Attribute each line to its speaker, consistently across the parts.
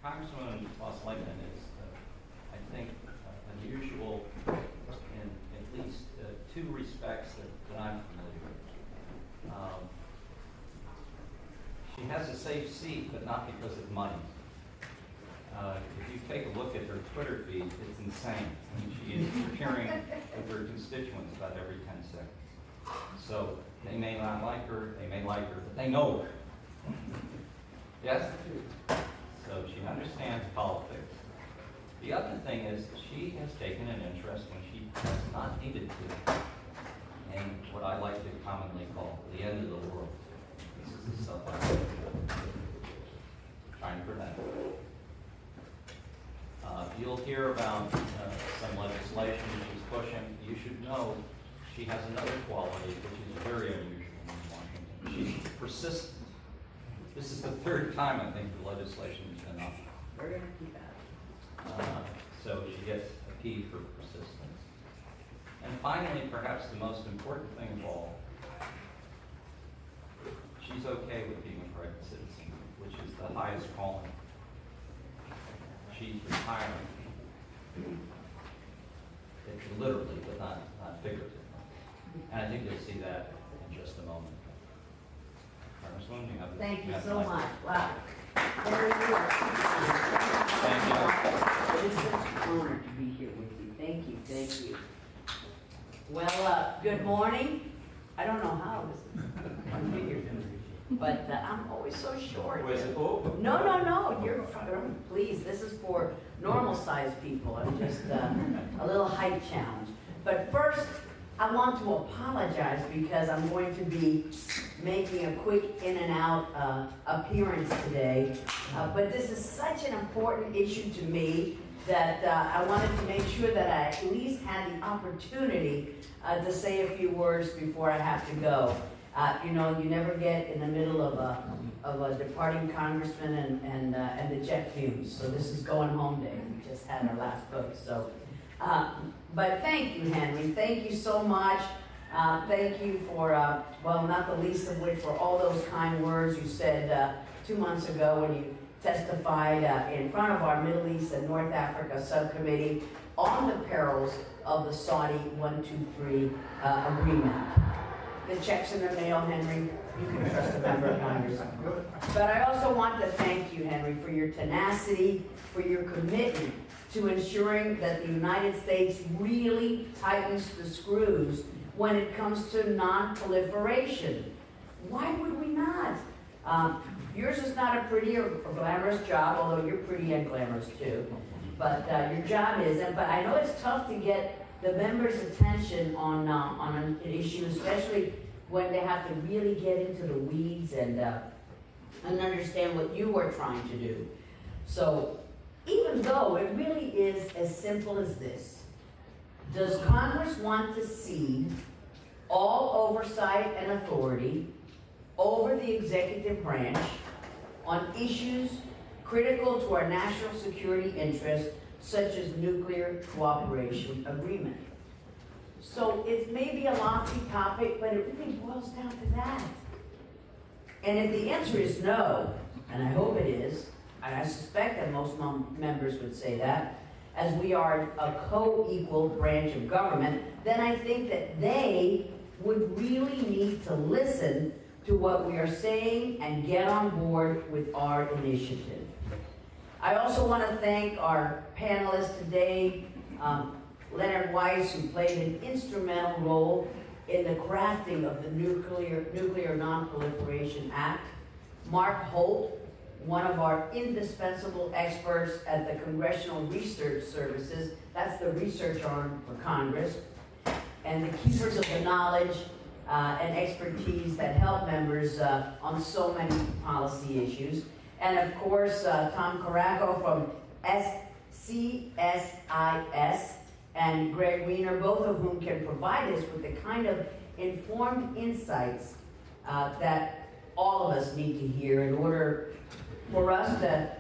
Speaker 1: Congresswoman Ros-Lehtinen is, I think, unusual in at least two respects that I'm familiar with. She has a safe seat, but not because of money. If you take a look at her Twitter feed, it's insane. I mean, she is appearing with her constituents about every 10 seconds. So they may not like her, they may like her, but they know her. Yes? So she understands politics. The other thing is she has taken an interest when she has not needed to in what I like to commonly call the end of the world. This is the stuff I'm trying to prevent. You'll hear about some legislation she's pushing. You should know she has another quality which is very unusual in Washington. She's persistent. This is the third time I think the legislation has been up.
Speaker 2: We're going to keep that.
Speaker 1: So she gets a P for persistence. And finally, perhaps the most important thing of all, she's okay with being a private citizen, which is the highest calling. She's retiring. It's literally, but not figuratively. And I think you'll see that in just a moment. Congresswoman, you have
Speaker 2: Thank you so much. Wow. Very good.
Speaker 1: Thank you.
Speaker 2: It is such an honor to be here with you. Thank you. Thank you. Well, good morning. I don't know how this is figured, but I'm always so short.
Speaker 1: Was it open?
Speaker 2: No. You're please. This is for normal-sized people. I'm just a little height challenge. But first, I want to apologize because I'm going to be making a quick in and out appearance today. But this is such an important issue to me that I wanted to make sure that I at least had the opportunity to say a few words before I have to go. You know, you never get in the middle of a departing congressman and the jet fumes. So this is going home day. We just had our last vote. So, but thank you, Henry. Thank you so much. Thank you for, well, not the least of which for all those kind words you said 2 months ago when you testified in front of our Middle East and North Africa subcommittee on the perils of the Saudi 123 agreement. The check's in the mail, Henry. You can trust a member of Congress. But I also want to thank you, Henry, for your tenacity, for your commitment to ensuring that the United States really tightens the screws when it comes to non-proliferation. Why would we not? Yours is not a pretty or glamorous job, although you're pretty and glamorous too. But your job isn't. But I know it's tough to get the members' attention on an issue, especially when they have to really get into the weeds and understand what you are trying to do. So even though it really is as simple as this, does Congress want to cede all oversight and authority over the executive branch on issues critical to our national security interests, such as nuclear cooperation agreement? So it may be a lofty topic, but it really boils down to that. And if the answer is no, and I hope it is, and I suspect that most members would say that, as we are a co-equal branch of government, then I think that they would really need to listen to what we are saying and get on board with our initiative. I also want to thank our panelists today, Leonard Weiss, who played an instrumental role in the crafting of the Nuclear Nonproliferation Act, Mark Holt, one of our indispensable experts at the Congressional Research Services, that's the research arm for Congress, and the keepers of the knowledge and expertise that help members on so many policy issues. And of course, Tom Karako from CSIS and Greg Weiner, both of whom can provide us with the kind of informed insights that all of us need to hear in order for us to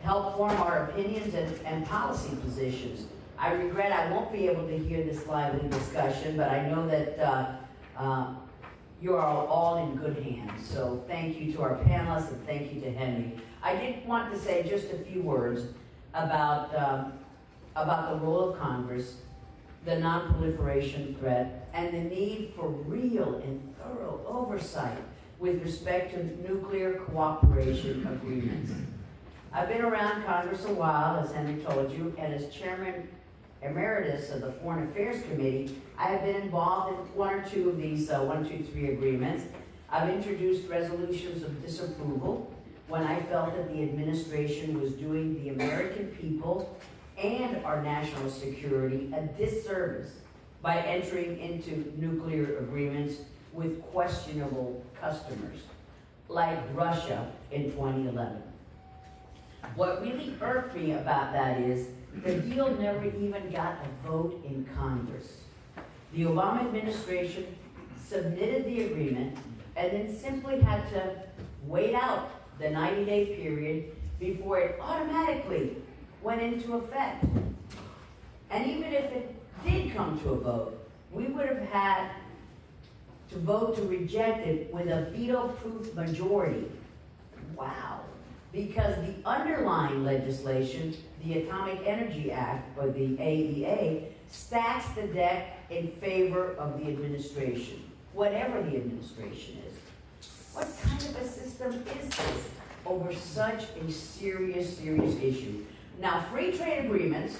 Speaker 2: help form our opinions and policy positions. I regret I won't be able to hear this lively discussion, but I know that you are all in good hands. So thank you to our panelists and thank you to Henry. I did want to say just a few words about the role of Congress, the non-proliferation threat, and the need for real and thorough oversight with respect to nuclear cooperation agreements. I've been around Congress a while, as Henry told you, and as Chairman Emeritus of the Foreign Affairs Committee, I have been involved in one or two of these 123 agreements. I've introduced resolutions of disapproval when I felt that the administration was doing the American people and our national security a disservice by entering into nuclear agreements with questionable customers, like Russia in 2011. What really irked me about that is the deal never even got a vote in Congress. The Obama administration submitted the agreement and then simply had to wait out the 90-day period before it automatically went into effect. And even if it did come to a vote, we would have had to vote to reject it with a veto-proof majority. Wow. Because the underlying legislation, the Atomic Energy Act, or the AEA, stacks the deck in favor of the administration, whatever the administration is. What kind of a system is this over such a serious issue? Now, free trade agreements,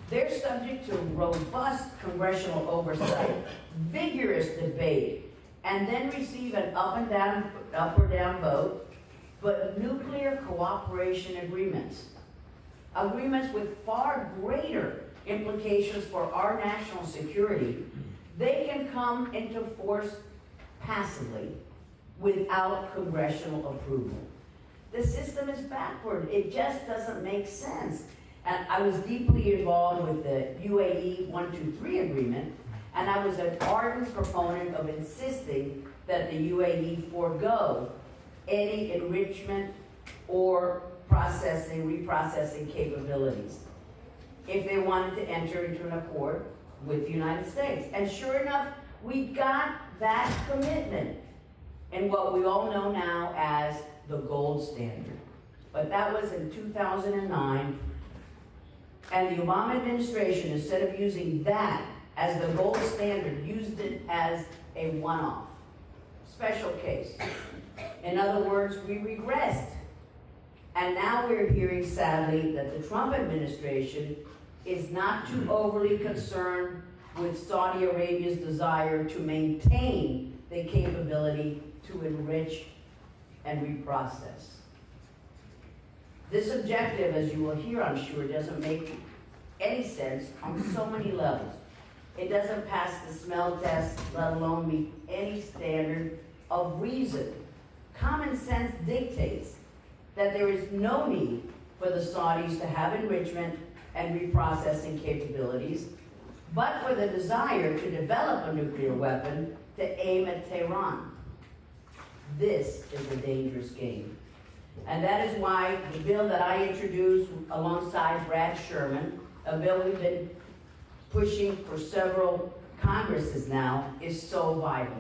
Speaker 2: they're subject to robust congressional oversight, vigorous debate, and then receive an up or down vote. But nuclear cooperation agreements with far greater implications for our national security, they can come into force passively without congressional approval. The system is backward. It just doesn't make sense. And I was deeply involved with the UAE 123 agreement, and I was an ardent proponent of insisting that the UAE forego any enrichment or reprocessing capabilities if they wanted to enter into an accord with the United States. And sure enough, we got that commitment in what we all know now as the gold standard. But that was in 2009, and the Obama administration, instead of using that as the gold standard, used it as a one-off, special case. In other words, we regressed. And now we're hearing, sadly, that the Trump administration is not too overly concerned with Saudi Arabia's desire to maintain the capability to enrich and reprocess. This objective, as you will hear, I'm sure, doesn't make any sense on so many levels. It doesn't pass the smell test, let alone meet any standard of reason. Common sense dictates that there is no need for the Saudis to have enrichment and reprocessing capabilities, but for the desire to develop a nuclear weapon to aim at Tehran. This is a dangerous game. And that is why the bill that I introduced alongside Brad Sherman, a bill we've been pushing for several Congresses now, is so vital.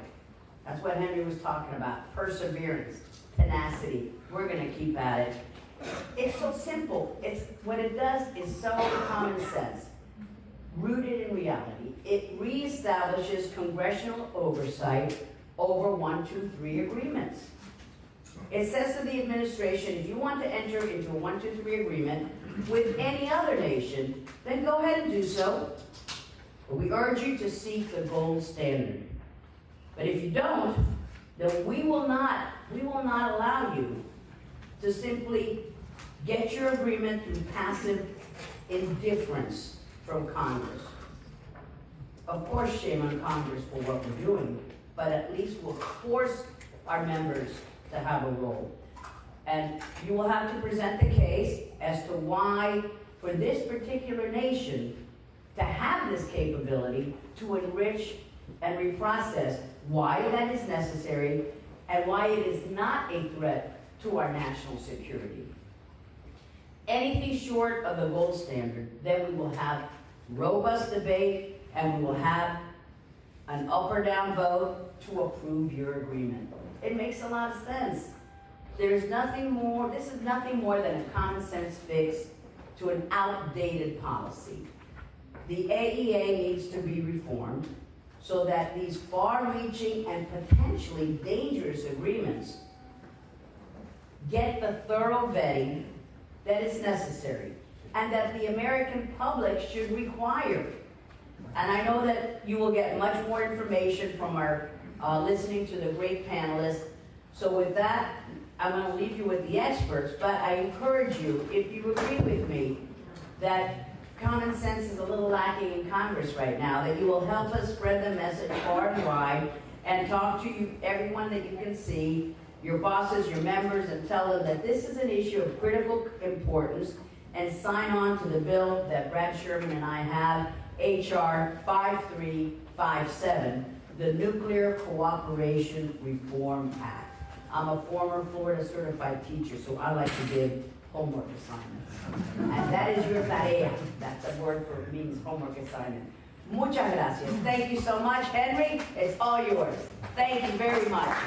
Speaker 2: That's what Henry was talking about, perseverance, tenacity. We're going to keep at it. It's so simple. What it does is so common sense, rooted in reality. It reestablishes congressional oversight over 123 agreements. It says to the administration, if you want to enter into a 123 agreement with any other nation, then go ahead and do so. But we urge you to seek the gold standard. But if you don't, then we will not allow you to simply get your agreement through passive indifference from Congress. Of course, shame on Congress for what we're doing, but at least we'll force our members to have a role. And you will have to present the case as to why, for this particular nation, to have this capability to enrich and reprocess, why that is necessary, and why it is not a threat to our national security. Anything short of the gold standard, then we will have robust debate and we will have an up or down vote to approve your agreement. It makes a lot of sense. There's nothing more, this is nothing more than a common sense fix to an outdated policy. The AEA needs to be reformed so that these far-reaching and potentially dangerous agreements get the thorough vetting that is necessary and that the American public should require. And I know that you will get much more information from our listening to the great panelists. So with that, I'm going to leave you with the experts, but I encourage you, if you agree with me, that common sense is a little lacking in Congress right now, that you will help us spread the message far and wide and talk to everyone that you can see, your bosses, your members, and tell them that this is an issue of critical importance, and sign on to the bill that Brad Sherman and I have, H.R. 5357, the Nuclear Cooperation Reform Act. I'm a former Florida certified teacher, so I like to give homework assignments. And that is your tarea. That's a word for means homework assignment. Muchas gracias. Thank you so much. Henry, it's all yours. Thank you very much.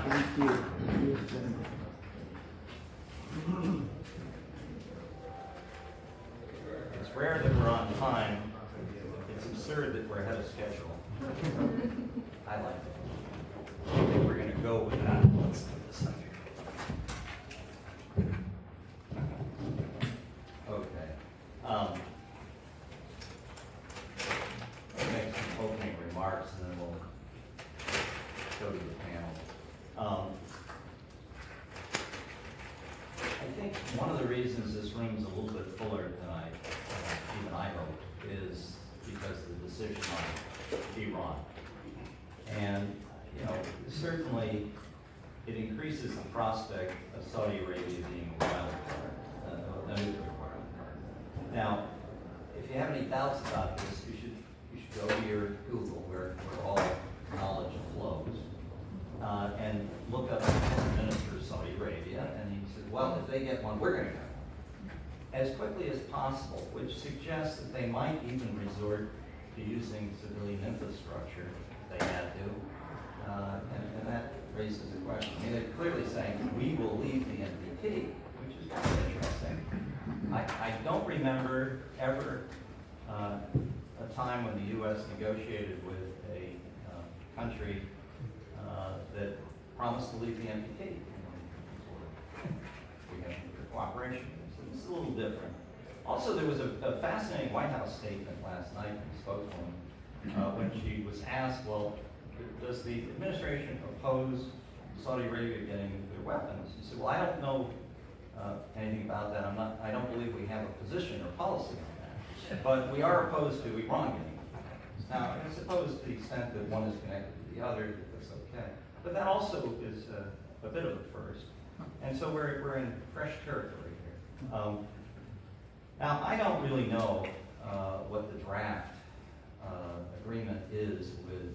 Speaker 3: Thank you.
Speaker 1: It's rare that we're on time. It's absurd that we're ahead of schedule. I like it. I think we're going to go with that. Let's do this up here. Okay. I'll make some opening remarks and then we'll go to the panel. I think one of the reasons this room's a little bit fuller than even I hoped is because of the decision on Iran. And, you know, certainly it increases the prospect of Saudi Arabia being a wild card, a nuclear wild card. Now, if you have any doubts about this, you should go to your Google, where all knowledge flows, and look up the foreign minister of Saudi Arabia, and he said, well, if they get one, we're going to get one as quickly as possible, which suggests that they might even resort to using civilian infrastructure if they had to, and that raises a question. I mean, they're clearly saying, we will leave the NPT, which is kind of interesting. I don't remember ever a time when the U.S. negotiated with a country that promised to leave the NPT. We have cooperation. So this is a little different. Also, there was a fascinating White House statement last night from the spokeswoman when she was asked, well, does the administration oppose Saudi Arabia getting nuclear weapons? She said, well, I don't know anything about that. I don't believe we have a position or policy on that. But we are opposed to Iran getting weapons. Now, I suppose to the extent that one is connected to the other, that's okay. But that also is a bit of a first. And so we're in fresh territory here. Now, I don't really know what the draft agreement is with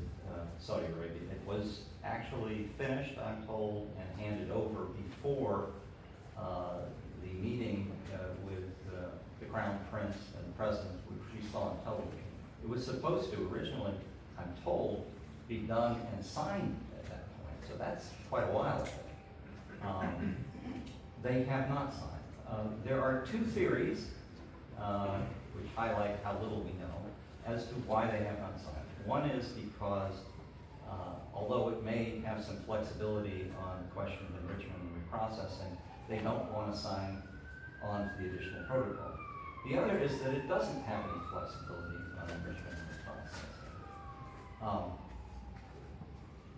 Speaker 1: Saudi Arabia. It was actually finished, I'm told, and handed over before the meeting with the Crown Prince and the President, which we saw on television. It was supposed to originally, I'm told, be done and signed at that point. So that's quite a while ago. They have not signed. There are two theories which highlight how little we know as to why they have not signed. One is because, although it may have some flexibility on the question of enrichment and reprocessing, they don't want to sign on to the additional protocol. The other is that it doesn't have any flexibility on enrichment and reprocessing.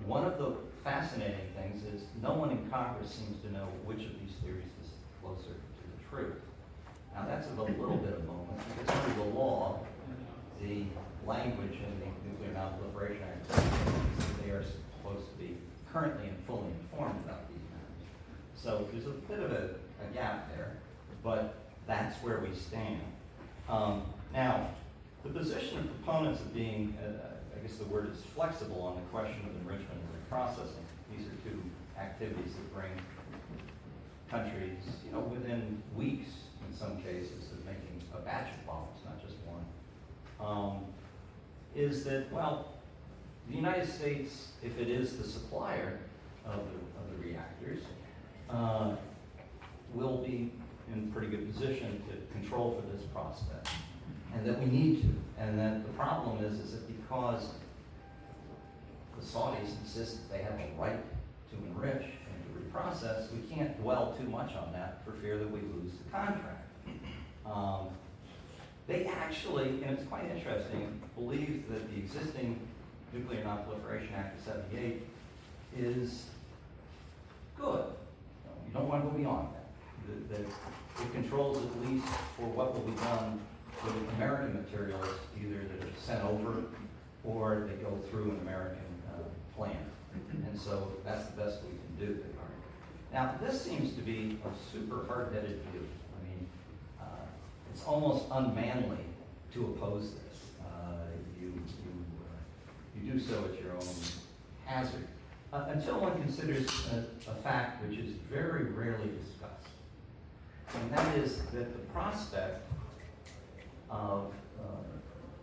Speaker 1: One of the fascinating things is no one in Congress seems to know which of these theories is closer to the truth. Now that's a little bit of a moment, because under the law, the language in the Nuclear Nonproliferation Act says that they are supposed to be currently and fully informed about these matters. So there's a bit of a gap there, but that's where we stand. Now, the position of proponents of being, I guess the word is flexible on the question of enrichment and reprocessing. These are two activities that bring countries, within weeks in some cases, of making a batch of bombs, not just one, is that, well, the United States, if it is the supplier of the reactors, will be in pretty good position to control for this prospect, and that we need to. And that the problem is that because the Saudis insist that they have a right to enrich and to reprocess, we can't dwell too much on that for fear that we lose the contract. They actually, and it's quite interesting, believe that the existing Nuclear Nonproliferation Act of '78 is good. You don't want to go beyond that. It controls at least for what will be done with American materials, either that are sent over or they go through an American plant. And so that's the best we can do. Now, this seems to be a super hard-headed view. I mean, it's almost unmanly to oppose this. You do so at your own hazard. Until one considers a fact which is very rarely discussed. And that is that the prospect of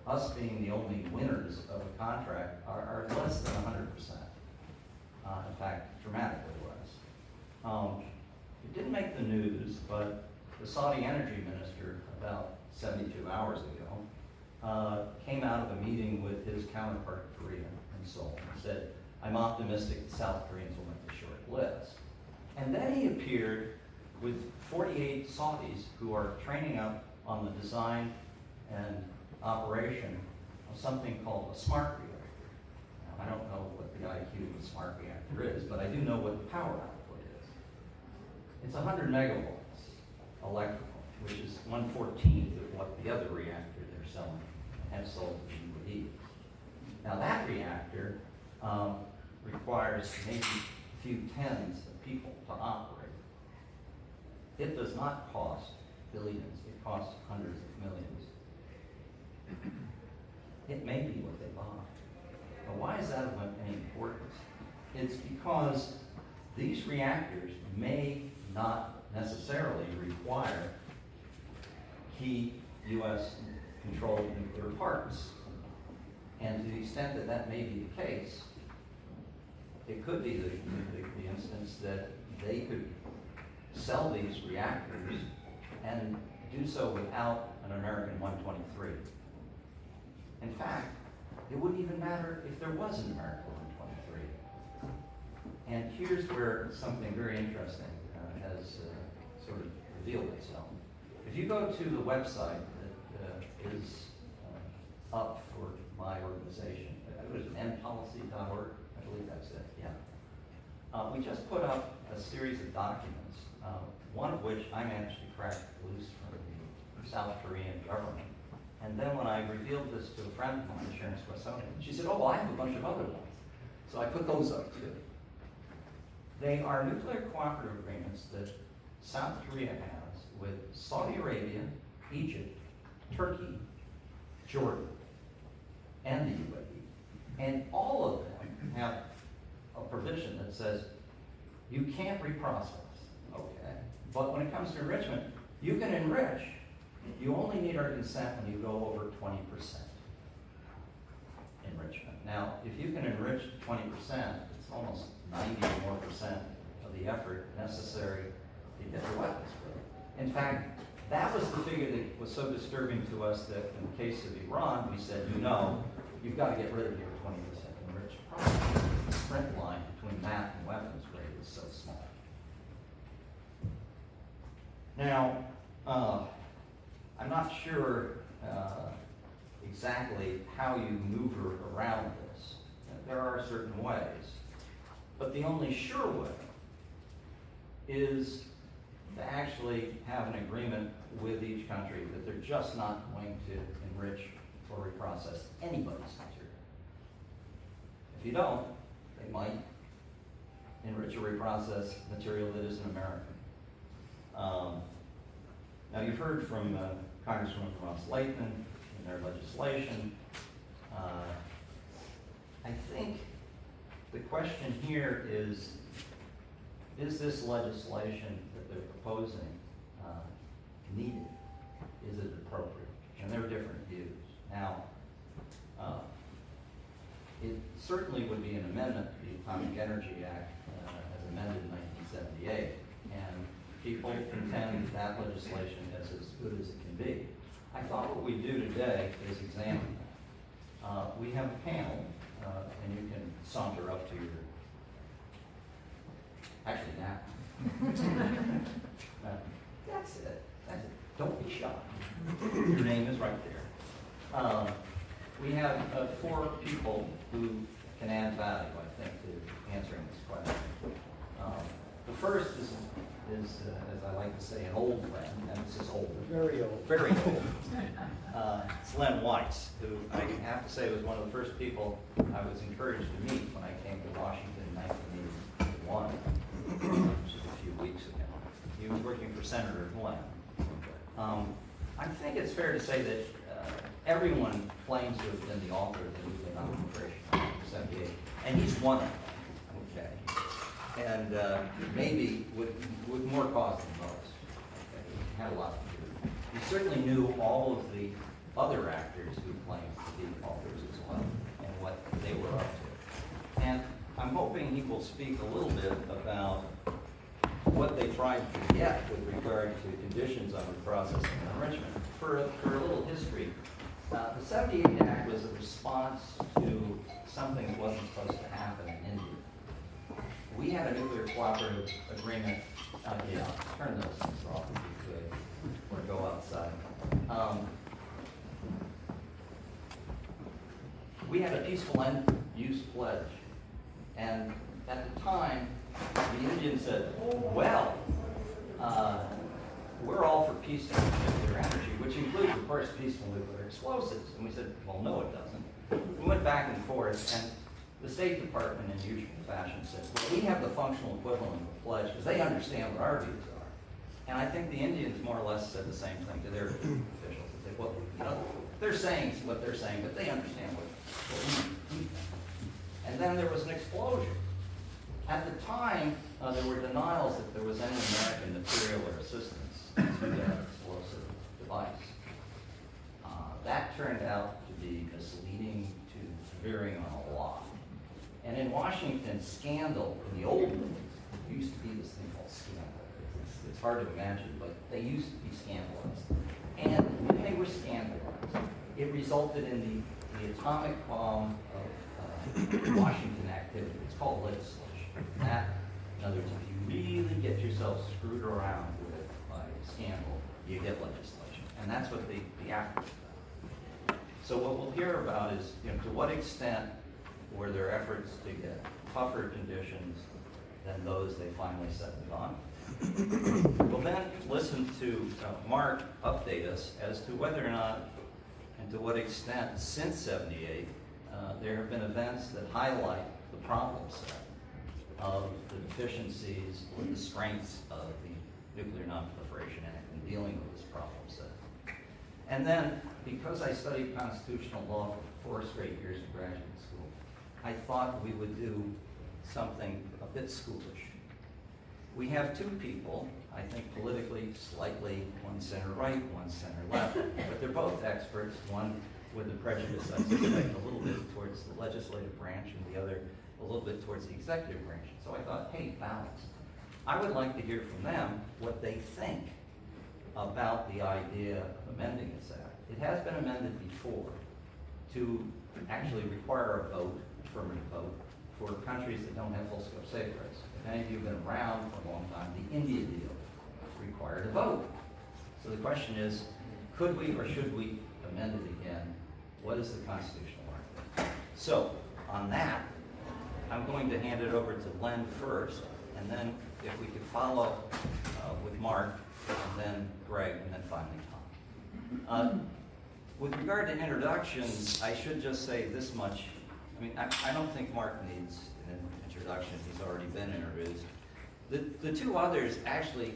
Speaker 1: us being the only winners of a contract are less than 100%. In fact, dramatically less. It didn't make the news, but the Saudi energy minister, about 72 hours ago, came out of a meeting with his counterpart in Korea in Seoul and said, "I'm optimistic that South Koreans will make the short list." And then he appeared with 48 Saudis who are training up on the design and operation of something called a smart reactor. Now, I don't know what the IQ of a smart reactor is, but I do know what the power output is. It's 100 megawatts electrical, which is 1/14 of what the other reactor they're selling have sold to the UAE. Now that reactor requires maybe a few tens of people to operate. It does not cost billions, it costs hundreds of millions. It may be what they buy. But why is that of any importance? It's because these reactors may not necessarily require key U.S. controlled nuclear parts. And to the extent that that may be the case, it could be the instance that they could sell these reactors and do so without an American 123. In fact, it wouldn't even matter if there was an American 123. And here's where something very interesting has sort of revealed itself. If you go to the website that is up for my organization, it was npolicy.org, I believe that's it, yeah. We just put up a series of documents, one of which I managed to crack loose from the South Korean government. And then when I revealed this to a friend of mine, Sharon Swissonian, she said, "Oh, well, I have a bunch of other ones." So I put those up too. They are nuclear cooperative agreements that South Korea has with Saudi Arabia, Egypt, Turkey, Jordan, and the UAE. And all of them have a provision that says you can't reprocess, okay? But when it comes to enrichment, you can enrich. You only need our consent when you go over 20% enrichment. Now, if you can enrich 20%, it's almost 90 or more percent of the effort necessary to get the weapons ready. In fact, that was the figure that was so disturbing to us that in the case of Iran, we said, no, you've got to get rid of your 20% enriched product. The sprint line between that and weapons grade is so small. Now, I'm not sure exactly how you maneuver around this. There are certain ways. But the only sure way is to actually have an agreement with each country that they're just not going to enrich or reprocess anybody's material. If you don't, they might enrich or reprocess material that isn't American. Now you've heard from Congresswoman Ros-Lehtinen in their legislation. I think the question here is this legislation that they're proposing needed? Is it appropriate? And there are different views. Now, it certainly would be an amendment to the Atomic Energy Act as amended in 1978, and people contend that legislation is as good as it can be. I thought what we'd do today is examine that. We have a panel, and you can saunter up to your, actually now. That's it. That's it. Don't be shy. Your name is right there. We have 4 people who can add value, I think, to answering this question. The first is as I like to say, an old friend, and this is old.
Speaker 4: Very old.
Speaker 1: Very old. It's Len Weiss, who I have to say was one of the first people I was encouraged to meet when I came to Washington in 1981, which is a few weeks ago. He was working for Senator Glenn. I think it's fair to say that everyone claims to have been the author of the Nuclear Nonproliferation Act of 78, and he's one of them, okay? And maybe with more cause than most. Okay? He had a lot to do. He certainly knew all of the other actors who claimed to be authors as well, and what they were up to. And I'm hoping he will speak a little bit about what they tried to get with regard to conditions on the process of enrichment. For a little history, the 78 Act was a response to something that wasn't supposed to happen in India. We had a nuclear cooperative agreement. Turn those things off if you could, or go outside. We had a peaceful end use pledge, and at the time, the Indians said, well, we're all for peaceful nuclear energy, which includes, of course, peaceful nuclear explosives. And we said, well, no, it doesn't. We went back and forth, and the State Department, in usual fashion, said, well, we have the functional equivalent of a pledge, because they understand what our views are. And I think the Indians more or less said the same thing to their officials. They said, well, you know, they're saying what they're saying, but they understand what we think. And then there was an explosion. At the time, there were denials that there was any American material or assistance to that explosive device. That turned out to be misleading to veering on a lot. And in Washington, scandal in the old days, there used to be this thing called scandal. It's hard to imagine, but they used to be scandalized. And when they were scandalized, it resulted in the atomic bomb of Washington activity. It's called legislation. That, in other words, if you really get yourself screwed around with by scandal, you get legislation. And that's what the act is about. So what we'll hear about is, you know, to what extent were there efforts to get tougher conditions than those they finally settled on. We'll then listen to Mark update us as to whether or not and to what extent since '78 there have been events that highlight the problem set of the deficiencies or the strengths of the Nuclear Nonproliferation Act in dealing with this problem set. And then, because I studied constitutional law for 4 straight years in graduate school, I thought we would do something a bit schoolish. We have 2 people, I think politically slightly, one center right, one center left, but they're both experts, one with a prejudice, I suspect, a little bit towards the legislative branch and the other a little bit towards the executive branch. So I thought, hey, balance. I would like to hear from them what they think about the idea of amending this act. It has been amended before to actually require a vote, affirmative vote, for countries that don't have full-scope safeguards. If any of you have been around for a long time, the India deal required a vote. So the question is, could we or should we amend it again? What is the constitutional argument? So, on that, I'm going to hand it over to Len first, and then if we could follow with Mark, and then Greg, and then finally Tom. With regard to introductions, I should just say this much. I mean, I don't think Mark needs an introduction. He's already been introduced. The 2 others actually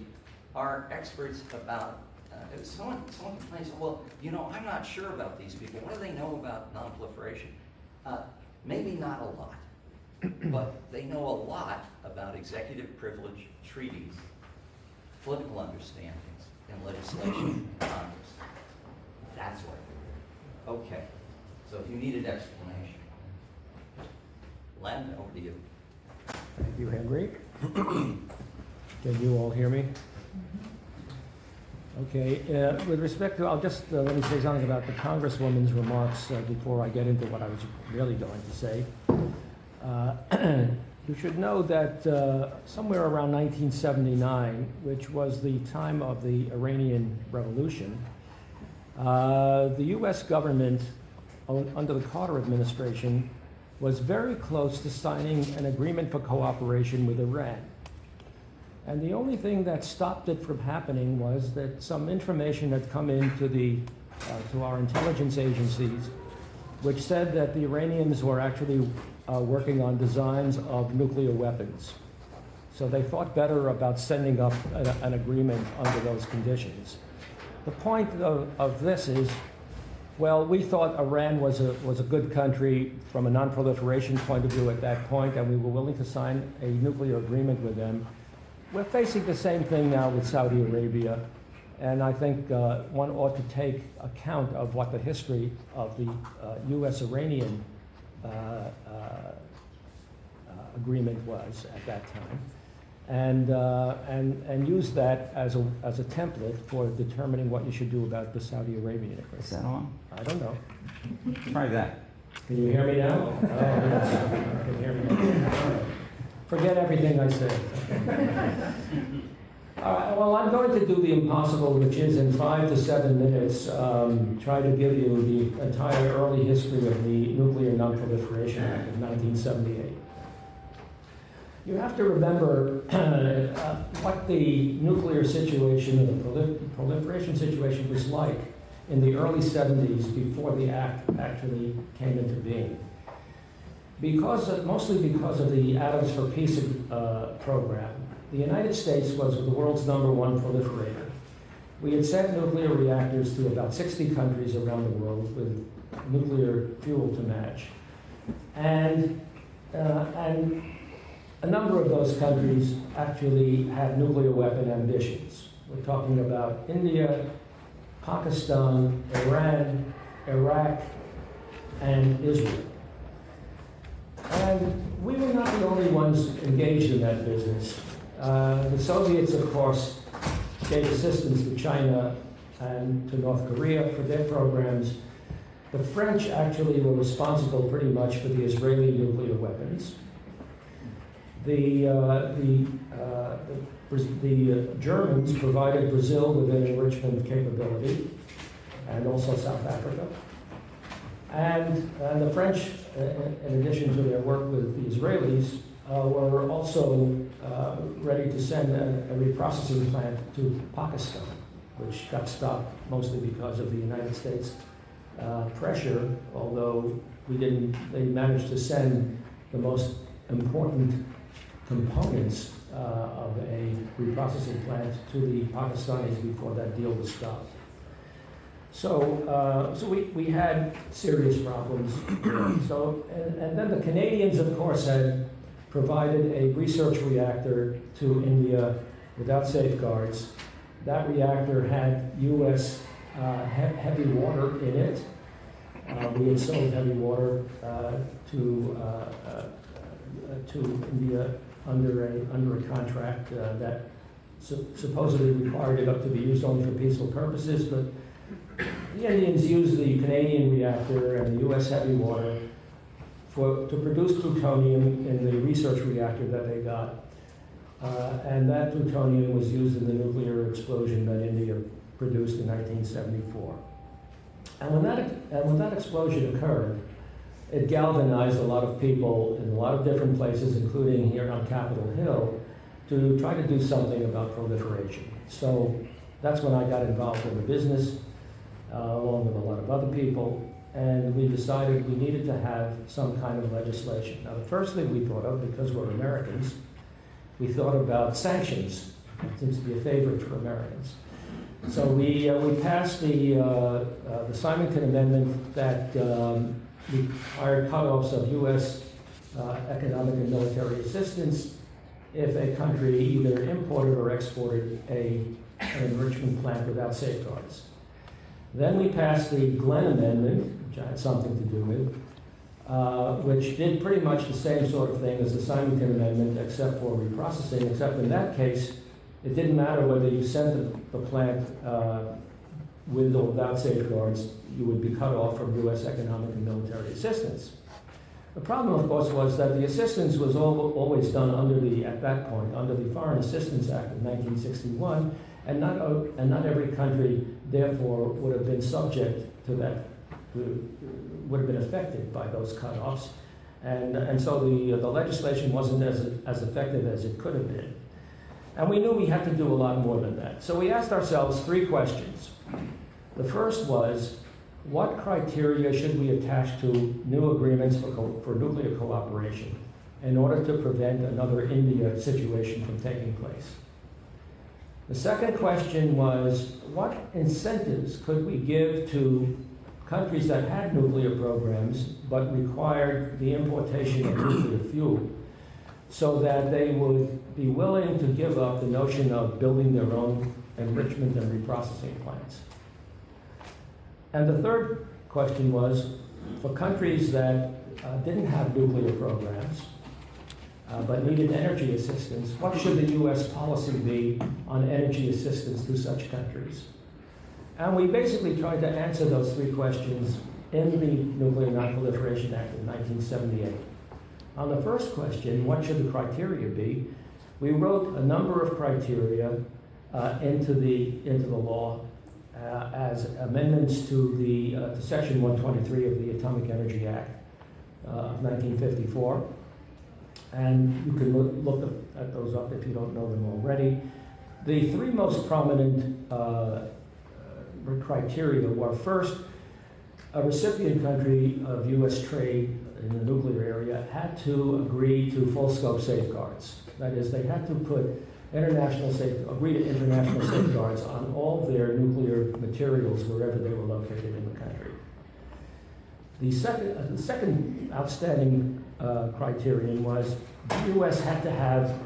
Speaker 1: are experts about, someone complains, well, you know, I'm not sure about these people. What do they know about nonproliferation? Maybe not a lot, but they know a lot about executive privilege treaties, political understandings, in legislation in Congress. That's what. Okay. So if you needed explanation, Len, over to you.
Speaker 4: Thank you, Henry. Can you all hear me? Okay, with respect to, I'll just let me say something about the Congresswoman's remarks before I get into what I was really going to say. You should know that somewhere around 1979, which was the time of the Iranian Revolution, the U.S. government, under the Carter administration, was very close to signing an agreement for cooperation with Iran. And the only thing that stopped it from happening was that some information had come into to our intelligence agencies, which said that the Iranians were actually working on designs of nuclear weapons. So they thought better about sending up an agreement under those conditions. The point of this is, well, we thought Iran was a good country from a non-proliferation point of view at that point, and we were willing to sign a nuclear agreement with them. We're facing the same thing now with Saudi Arabia, and I think one ought to take account of what the history of the U.S.-Iranian agreement was at that time, and use that as a template for determining what you should do about the Saudi Arabian agreement.
Speaker 3: Is that on?
Speaker 4: I don't know.
Speaker 3: Try that.
Speaker 4: Can you hear me now? Oh, yes. I can hear me now. Forget everything I said. Well, I'm going to do the impossible, which is in 5 to 7 minutes, try to give you the entire early history of the Nuclear Nonproliferation Act of 1978. You have to remember what the nuclear situation, or the proliferation situation was like in the early 70s before the act actually came into being. Mostly because of the Atoms for Peace program, the United States was the world's #1 proliferator. We had sent nuclear reactors to about 60 countries around the world with nuclear fuel to match. And a number of those countries actually had nuclear weapon ambitions. We're talking about India, Pakistan, Iran, Iraq, and Israel. And we were not the only ones engaged in that business. The Soviets, of course, gave assistance to China and to North Korea for their programs. The French actually were responsible pretty much for the Israeli nuclear weapons. The Germans provided Brazil with an enrichment capability, and also South Africa. And the French, in addition to their work with the Israelis, were also ready to send a reprocessing plant to Pakistan, which got stopped mostly because of the United States pressure, although they managed to send the most important components of a reprocessing plant to the Pakistanis before that deal was stopped. So we had serious problems. And then the Canadians, of course, had provided a research reactor to India without safeguards. That reactor had U.S. Heavy water in it. We had sold heavy water to India under a contract that supposedly required it up to be used only for peaceful purposes, but the Indians used the Canadian reactor and the U.S. heavy water to produce plutonium in the research reactor that they got. And that plutonium was used in the nuclear explosion that India produced in 1974. And when that explosion occurred, it galvanized a lot of people in a lot of different places, including here on Capitol Hill, to try to do something about proliferation. So that's when I got involved in the business, along with a lot of other people, and we decided we needed to have some kind of legislation. Now, the first thing we thought of, because we're Americans, we thought about sanctions. It seems to be a favorite for Americans. So we passed the Symington Amendment that required cutoffs of U.S. Economic and military assistance if a country either imported or exported a an enrichment plant without safeguards. Then we passed the Glenn Amendment, which I had something to do with, which did pretty much the same sort of thing as the Symington Amendment, except for reprocessing, except in that case, it didn't matter whether you sent the plant with or without safeguards, you would be cut off from U.S. economic and military assistance. The problem, of course, was that the assistance was always done at that point, under the Foreign Assistance Act of 1961, and not every country, therefore, would have been subject to that, would have been affected by those cutoffs. And so the legislation wasn't as effective as it could have been. And we knew we had to do a lot more than that. So we asked ourselves 3 questions. The first was, what criteria should we attach to new agreements for nuclear cooperation in order to prevent another India situation from taking place? The second question was, what incentives could we give to countries that had nuclear programs but required the importation of nuclear fuel so that they would be willing to give up the notion of building their own enrichment and reprocessing plants? And the third question was, for countries that didn't have nuclear programs but needed energy assistance, what should the U.S. policy be on energy assistance to such countries? And we basically tried to answer those 3 questions in the Nuclear Nonproliferation Act of 1978. On the first question, what should the criteria be, we wrote a number of criteria into the law as amendments to Section 123 of the Atomic Energy Act of 1954. And you can look at those up if you don't know them already. The 3 most prominent criteria were, first, a recipient country of U.S. trade in the nuclear area had to agree to full-scope safeguards. That is, they had to agree to international safeguards on all their nuclear materials wherever they were located in the country. The second outstanding criterion was the U.S. had to have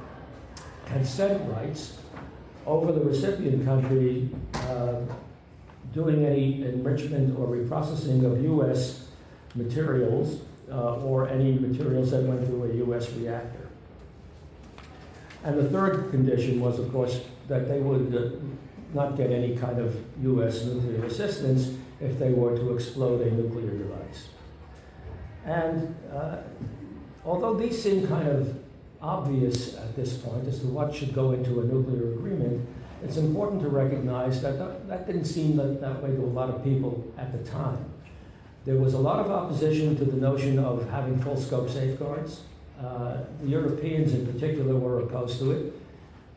Speaker 4: consent rights over the recipient country doing any enrichment or reprocessing of U.S. materials or any materials that went through a U.S. reactor. And the third condition was, of course, that they would not get any kind of U.S. nuclear assistance if they were to explode a nuclear device. And although these seem kind of obvious at this point as to what should go into a nuclear agreement, it's important to recognize that that didn't seem that way to a lot of people at the time. There was a lot of opposition to the notion of having full-scope safeguards. The Europeans in particular were opposed to it.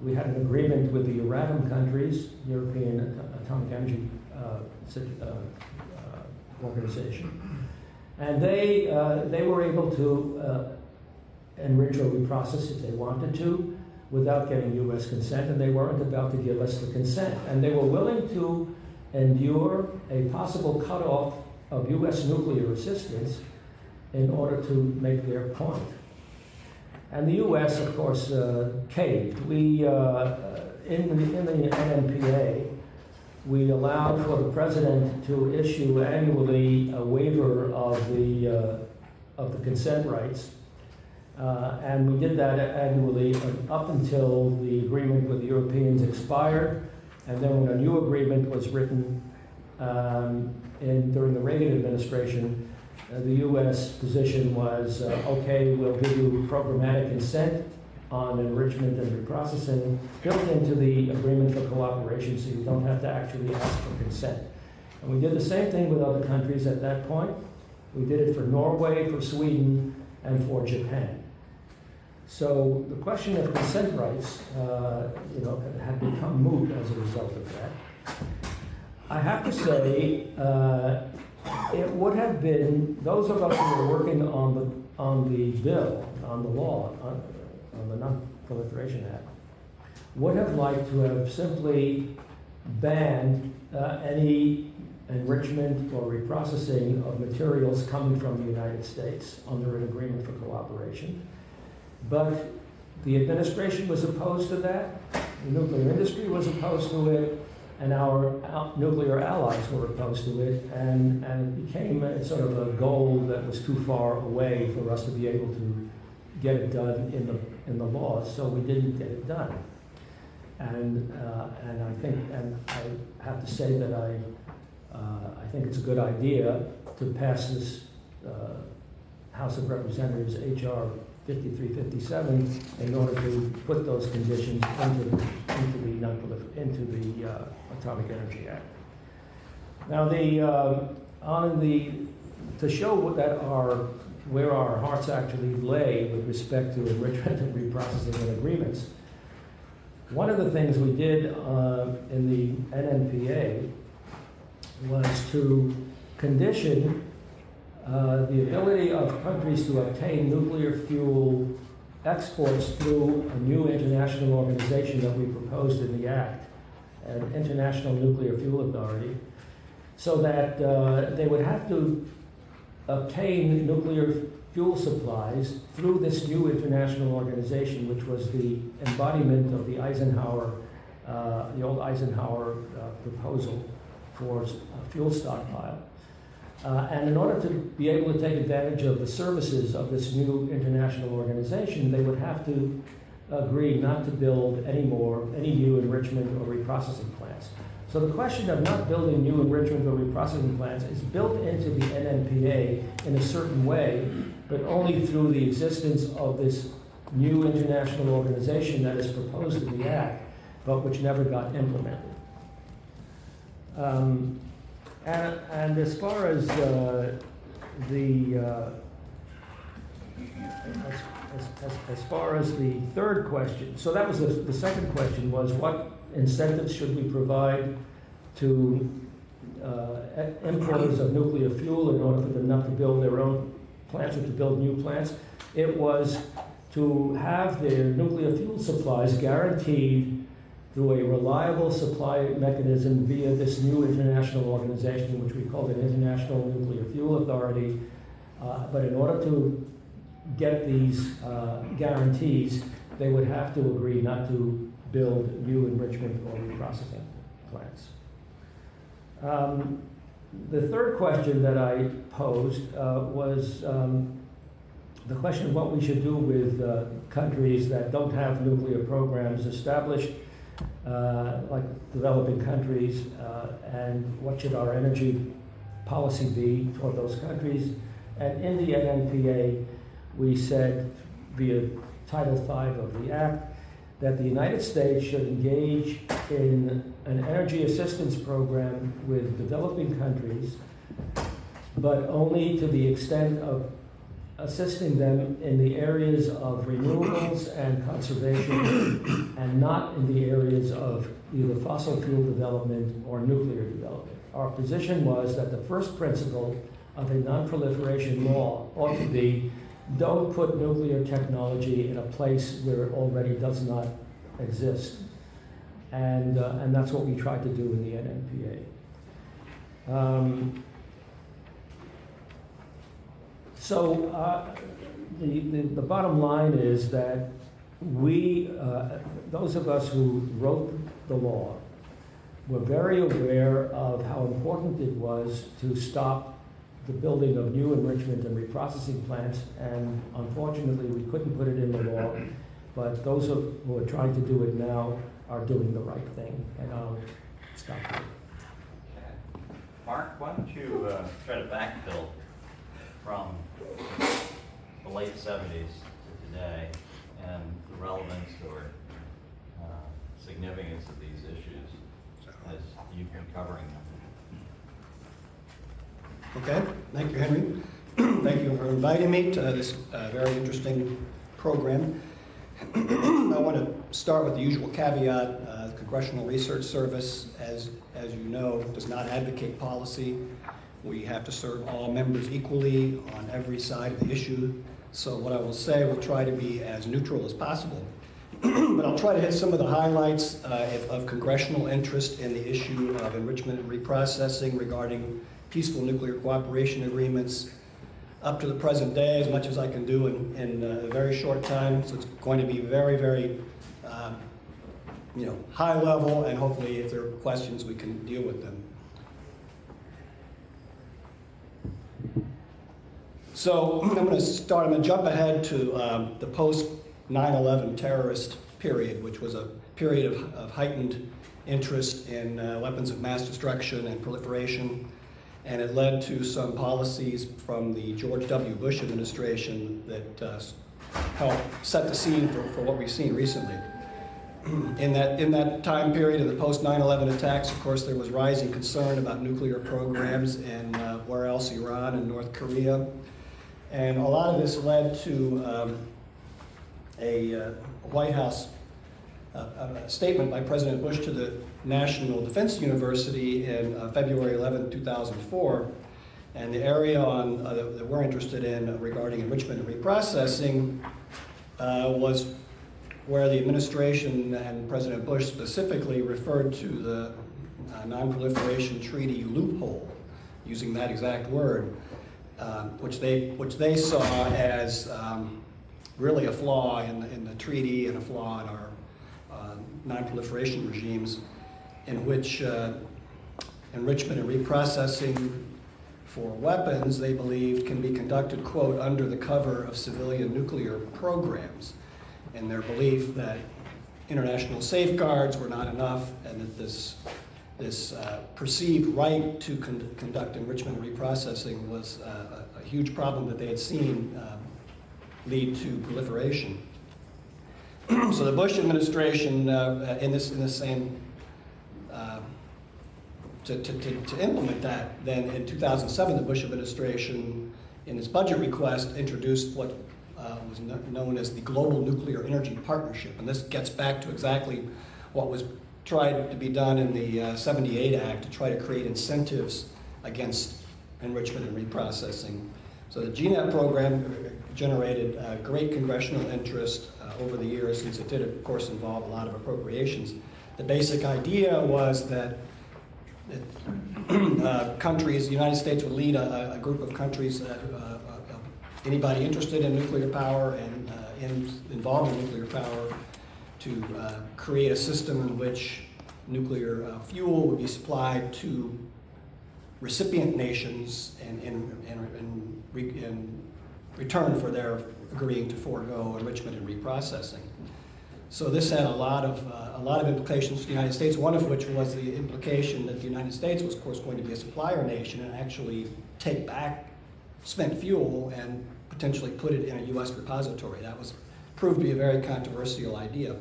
Speaker 4: We had an agreement with the Euratom countries, European Atomic Energy Organization, and they were able to enrich or reprocess if they wanted to without getting U.S. consent, and they weren't about to give us the consent. And they were willing to endure a possible cutoff of U.S. nuclear assistance in order to make their point. And the U.S., of course, caved. We, in the NNPA, we allowed for the president to issue annually a waiver of the consent rights. And we did that annually up until the agreement with the Europeans expired. And then when a new agreement was written during the Reagan administration, the U.S. position was, okay, we'll give you programmatic consent on enrichment and reprocessing built into the agreement for cooperation, so you don't have to actually ask for consent. And we did the same thing with other countries at that point. We did it for Norway, for Sweden, and for Japan. So the question of consent rights, had become moot as a result of that. I have to say, it would have been, those of us who were working on the bill, on the law, on the Non-Proliferation Act, would have liked to have simply banned any enrichment or reprocessing of materials coming from the United States under an agreement for cooperation. But the administration was opposed to that. the nuclear industry was opposed to it, and our nuclear allies were opposed to it, and it became a sort of a goal that was too far away for us to be able to get it done in the laws, so we didn't get it done. And I have to say that I think it's a good idea to pass this House of Representatives H.R. 5357 in order to put those conditions into the Atomic Energy Act. Now, to show that where our hearts actually lay with respect to enrichment and reprocessing and agreements, one of the things we did in the NNPA was to condition the ability of countries to obtain nuclear fuel exports through a new international organization that we proposed in the Act, an International Nuclear Fuel Authority, so that they would have to obtain nuclear fuel supplies through this new international organization, which was the embodiment of the Eisenhower, the old Eisenhower proposal for a fuel stockpile. And in order to be able to take advantage of the services of this new international organization, they would have to agree not to build any new enrichment or reprocessing plants. So the question of not building new enrichment or reprocessing plants is built into the NNPA in a certain way, but only through the existence of this new international organization that is proposed in the Act, but which never got implemented. And as far as as far as the third question, so that was the second question, was what incentives should we provide to importers of nuclear fuel in order for them not to build their own plants or to build new plants? It was to have their nuclear fuel supplies guaranteed through a reliable supply mechanism via this new international organization, which we called an International Nuclear Fuel Authority. But in order to get these guarantees, they would have to agree not to build new enrichment or reprocessing plants. The third question that I posed was the question of what we should do with countries that don't have nuclear programs established, like developing countries, and what should our energy policy be toward those countries. And in the NNPA, we said, via Title V of the Act, that the United States should engage in an energy assistance program with developing countries, but only to the extent of assisting them in the areas of renewables and conservation, and not in the areas of either fossil fuel development or nuclear development. Our position was that the first principle of a non-proliferation law ought to be, don't put nuclear technology in a place where it already does not exist. And that's what we tried to do in the NNPA. So the bottom line is that we, those of us who wrote the law, were very aware of how important it was to stop the building of new enrichment and reprocessing plants, and unfortunately we couldn't put it in the law, but those who are trying to do it now are doing the right thing, and I'll stop here.
Speaker 1: Mark, why don't you try to backfill from the late 70s to today and the relevance or significance of these issues as you've been covering them.
Speaker 3: Okay, thank you, Henry. Thank you for inviting me to this very interesting program. I want to start with the usual caveat. The Congressional Research Service, as you know, does not advocate policy. We have to serve all members equally on every side of the issue. So what I will say, we'll try to be as neutral as possible. But I'll try to hit some of the highlights of congressional interest in the issue of enrichment and reprocessing regarding peaceful nuclear cooperation agreements up to the present day, as much as I can do in a very short time. So it's going to be very, very high level, and hopefully if there are questions, we can deal with them. So I'm going to jump ahead to the post 9/11 terrorist period, which was a period of heightened interest in weapons of mass destruction and proliferation, and it led to some policies from the George W. Bush administration that helped set the scene for what we've seen recently. In that time period of the post 9/11 attacks, of course, there was rising concern about nuclear programs in where else, Iran and North Korea. And a lot of this led to a White House statement by President Bush to the National Defense University in February 11, 2004. And the area that we're interested in regarding enrichment and reprocessing was where the administration and President Bush specifically referred to the Nonproliferation Treaty loophole, using that exact word, which they saw as really a flaw in the treaty and a flaw in our non-proliferation regimes, in which enrichment and reprocessing for weapons, they believed, can be conducted, quote, under the cover of civilian nuclear programs. And their belief that international safeguards were not enough, and that this perceived right to conduct enrichment and reprocessing was a huge problem that they had seen lead to proliferation. So the Bush administration, in this same to implement that, then in 2007, the Bush administration, in its budget request, introduced what was known as the Global Nuclear Energy Partnership. And this gets back to exactly what was tried to be done in the 78 Act, to try to create incentives against enrichment and reprocessing. So the GNEP program generated great congressional interest over the years, since it did, of course, involve a lot of appropriations. The basic idea was that countries, the United States would lead a group of countries, anybody interested in nuclear power and involved in nuclear power, to create a system in which nuclear fuel would be supplied to recipient nations in return for their agreeing to forego enrichment and reprocessing. So this had a lot of implications for the United States, one of which was the implication that the United States was, of course, going to be a supplier nation and actually take back spent fuel and potentially put it in a U.S. repository. That was proved to be a very controversial idea.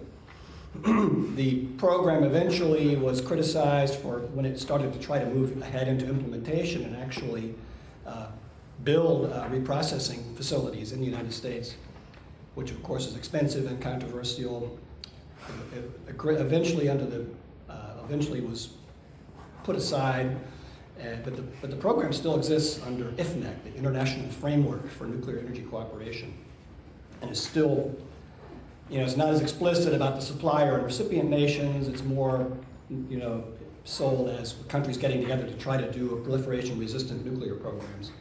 Speaker 3: The program eventually was criticized for when it started to try to move ahead into implementation and actually build reprocessing facilities in the United States, which of course is expensive and controversial. Eventually was put aside, but the program still exists under IFNEC, the International Framework for Nuclear Energy Cooperation, and is still, it's not as explicit about the supplier and recipient nations. It's more, sold as countries getting together to try to do proliferation-resistant nuclear programs.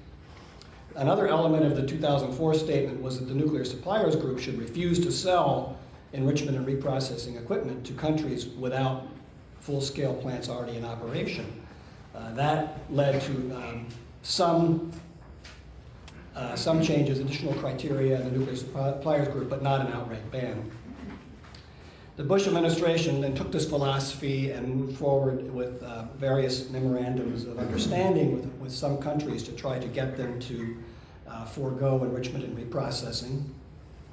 Speaker 3: Another element of the 2004 statement was that the Nuclear Suppliers Group should refuse to sell enrichment and reprocessing equipment to countries without full-scale plants already in operation. That led to some changes, additional criteria in the Nuclear Suppliers Group, but not an outright ban. The Bush administration then took this philosophy and moved forward with various memorandums of understanding with some countries to try to get them to forego enrichment and reprocessing.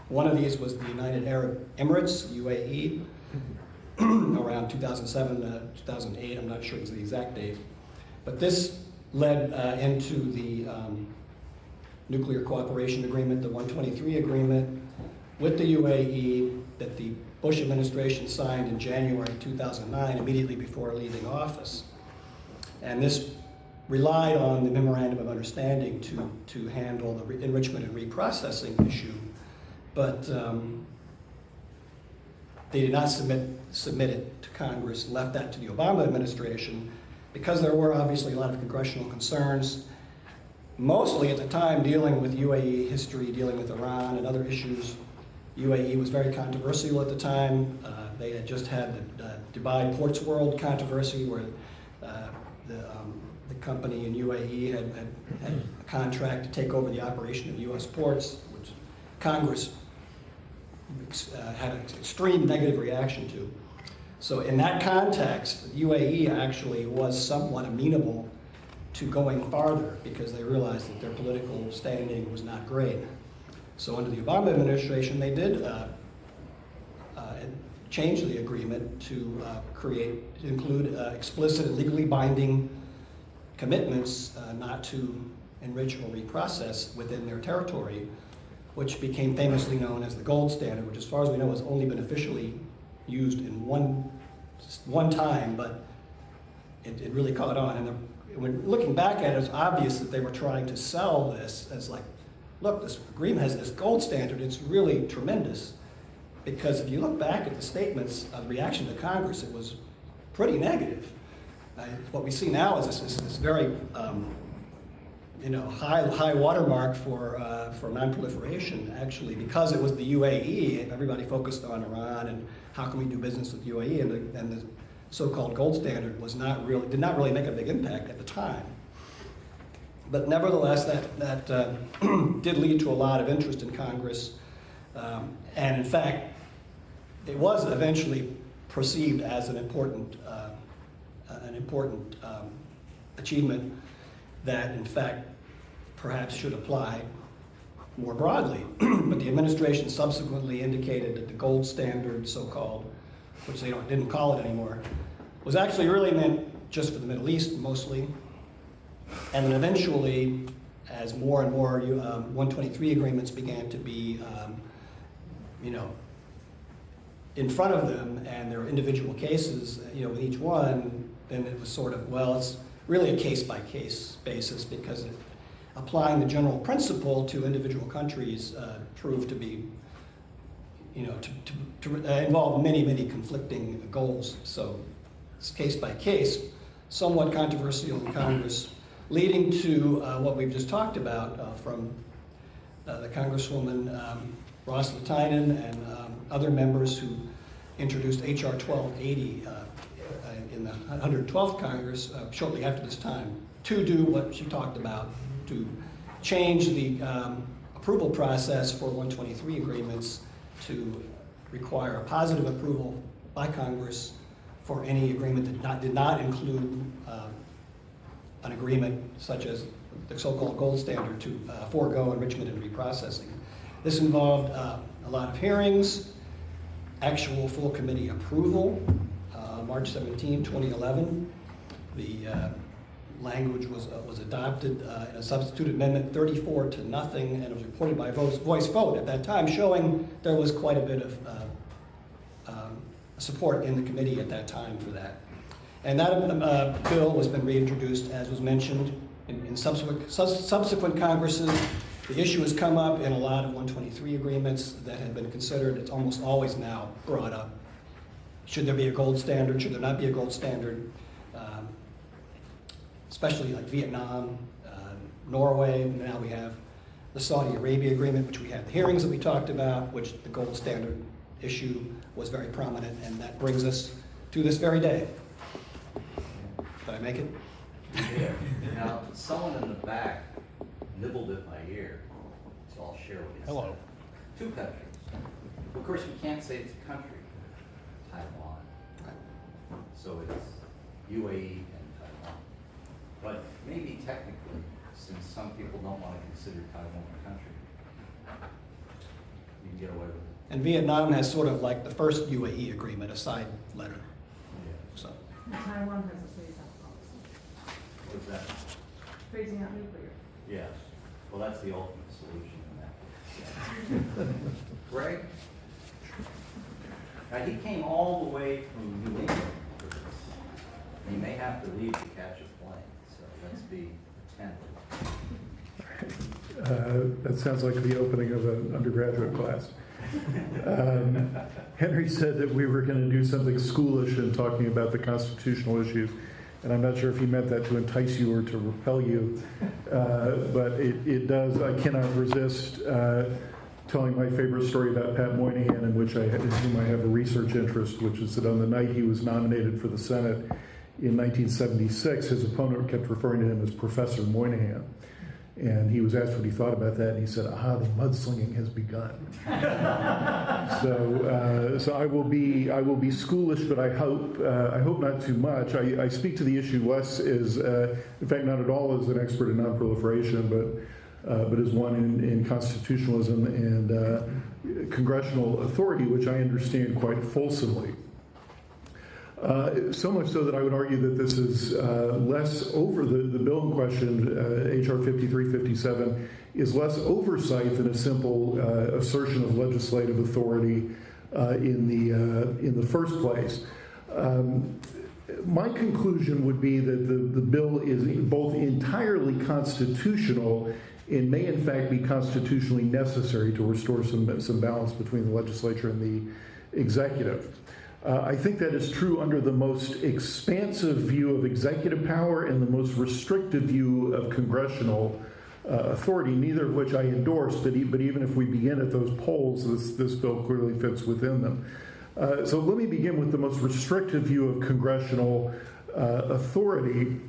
Speaker 3: One of these was the United Arab Emirates, UAE, around 2007, 2008, I'm not sure it's the exact date. But this led into the Nuclear Cooperation Agreement, the 123 Agreement, with the UAE that the Bush administration signed in January 2009, immediately before leaving office. And this relied on the Memorandum of Understanding to handle the enrichment and reprocessing issue, but they did not submit it to Congress, left that to the Obama administration, because there were obviously a lot of congressional concerns, mostly at the time dealing with UAE history, dealing with Iran and other issues UAE was very controversial at the time. They had just had the Dubai Ports World controversy where the company in UAE had a contract to take over the operation of U.S. ports, which Congress had an extreme negative reaction to. So in that context, UAE actually was somewhat amenable to going farther because they realized that their political standing was not great. So under the Obama administration, they did change the agreement to include explicit and legally binding commitments not to enrich or reprocess within their territory, which became famously known as the gold standard, which as far as we know has only been officially used in one time, but it really caught on. And when looking back at it, it's obvious that they were trying to sell this as like, look, this agreement has this gold standard, it's really tremendous. Because if you look back at the statements of the reaction to Congress, it was pretty negative. What we see now is this very high watermark for nonproliferation, actually, because it was the UAE, everybody focused on Iran and how can we do business with UAE, and the so-called gold standard did not really make a big impact at the time. But nevertheless, that did lead to a lot of interest in Congress, and in fact, it was eventually perceived as an important achievement that, in fact, perhaps should apply more broadly. But the administration subsequently indicated that the gold standard, so-called, which they didn't call it anymore, was actually really meant just for the Middle East mostly. And then eventually, as more and more 123 agreements began to be, in front of them, and there were individual cases, with each one, then it was sort of, well, it's really a case-by-case basis because applying the general principle to individual countries proved to be, to involve many, many conflicting goals. So it's case-by-case, somewhat controversial in Congress, leading to what we've just talked about from the Congresswoman Ros-Lehtinen and other members who introduced H.R. 1280 in the 112th Congress shortly after this time to do what she talked about, to change the approval process for 123 agreements to require a positive approval by Congress for any agreement that did not include an agreement such as the so-called gold standard to forego enrichment and reprocessing. This involved a lot of hearings, actual full committee approval. March 17, 2011, the language was adopted in a substitute amendment 34-0, and it was reported by voice vote at that time, showing there was quite a bit of support in the committee at that time for that. And that bill has been reintroduced, as was mentioned, in subsequent Congresses. The issue has come up in a lot of 123 agreements that have been considered. It's almost always now brought up. Should there be a gold standard? Should there not be a gold standard? Especially like Vietnam, Norway. Now we have the Saudi Arabia agreement, which we had the hearings that we talked about, which the gold standard issue was very prominent, and that brings us to this very day. Did I make it?
Speaker 5: Yeah. Now, someone in the back nibbled at my ear, so I'll share what he said.
Speaker 6: Hello.
Speaker 5: 2 countries. Of course, we can't say it's a country. Taiwan. So it's UAE and Taiwan. But maybe technically, since some people don't want to consider Taiwan a country, you can get away with it.
Speaker 3: And Vietnam has sort of like the first UAE agreement, a side letter.
Speaker 5: Yeah.
Speaker 3: So,
Speaker 7: Taiwan has a phase-out policy,
Speaker 5: What's that?
Speaker 7: phasing out nuclear.
Speaker 5: Yes. Well, that's the ultimate solution in that. Greg? Now, he came all the way from New England for this. He may have to leave to catch a plane, so let's be attentive.
Speaker 6: That sounds like the opening of an undergraduate class. Henry said that we were going to do something schoolish in talking about the constitutional issues, and I'm not sure if he meant that to entice you or to repel you, but it does. I cannot resist telling my favorite story about Pat Moynihan, in whom I have a research interest, which is that on the night he was nominated for the Senate in 1976, his opponent kept referring to him as Professor Moynihan. And he was asked what he thought about that, and he said, "Aha, the mudslinging has begun." So I will be schoolish, but I hope not too much. I speak to the issue less as, in fact, not at all as an expert in nonproliferation, but as one in constitutionalism and congressional authority, which I understand quite fulsomely. So much so that I would argue that this is less over the bill in question, H.R. 5357, is less oversight than a simple assertion of legislative authority in the first place. My conclusion would be that the bill is both entirely constitutional and may in fact be constitutionally necessary to restore some balance between the legislature and the executive. I think that is true under the most expansive view of executive power and the most restrictive view of congressional authority, neither of which I endorse, but even if we begin at those poles, this bill clearly fits within them. So let me begin with the most restrictive view of congressional authority.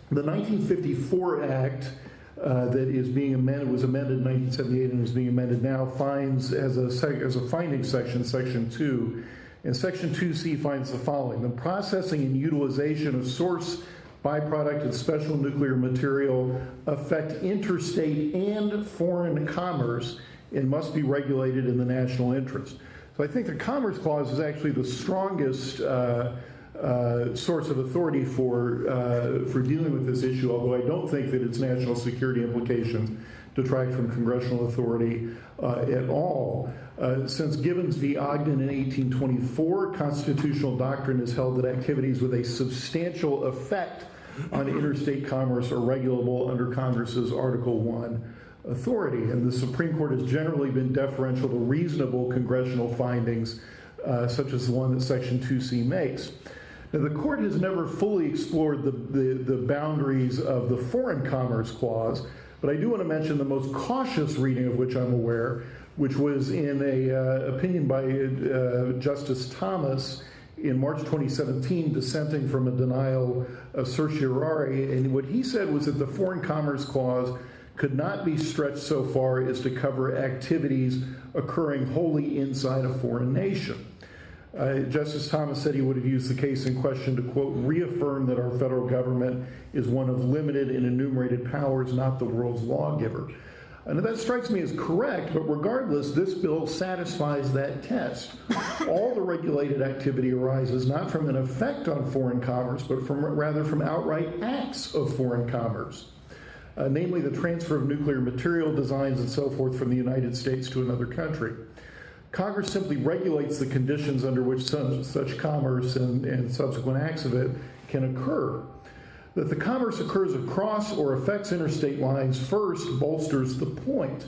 Speaker 6: The 1954 Act that is being amended, was amended in 1978 and is being amended now, finds as a finding section, Section 2, and Section 2C finds the following: the processing and utilization of source, byproduct, and special nuclear material affect interstate and foreign commerce and must be regulated in the national interest. So I think the Commerce Clause is actually the strongest source of authority for dealing with this issue, although I don't think that its national security implications detract from congressional authority at all. Since Gibbons v. Ogden in 1824, constitutional doctrine has held that activities with a substantial effect on interstate commerce are regulable under Congress's Article 1 authority, and the Supreme Court has generally been deferential to reasonable congressional findings, such as the one that Section 2C makes. Now, the court has never fully explored the boundaries of the Foreign Commerce Clause, but I do want to mention the most cautious reading of which I'm aware, which was in a opinion by Justice Thomas in March 2017, dissenting from a denial of certiorari, and what he said was that the Foreign Commerce Clause could not be stretched so far as to cover activities occurring wholly inside a foreign nation. Justice Thomas said he would have used the case in question to, quote, reaffirm that our federal government is one of limited and enumerated powers, not the world's lawgiver. And that strikes me as correct, but regardless, this bill satisfies that test. All the regulated activity arises not from an effect on foreign commerce, but rather from outright acts of foreign commerce, namely the transfer of nuclear material, designs, and so forth from the United States to another country. Congress simply regulates the conditions under which such commerce and subsequent acts of it can occur. That the commerce occurs across or affects interstate lines first bolsters the point.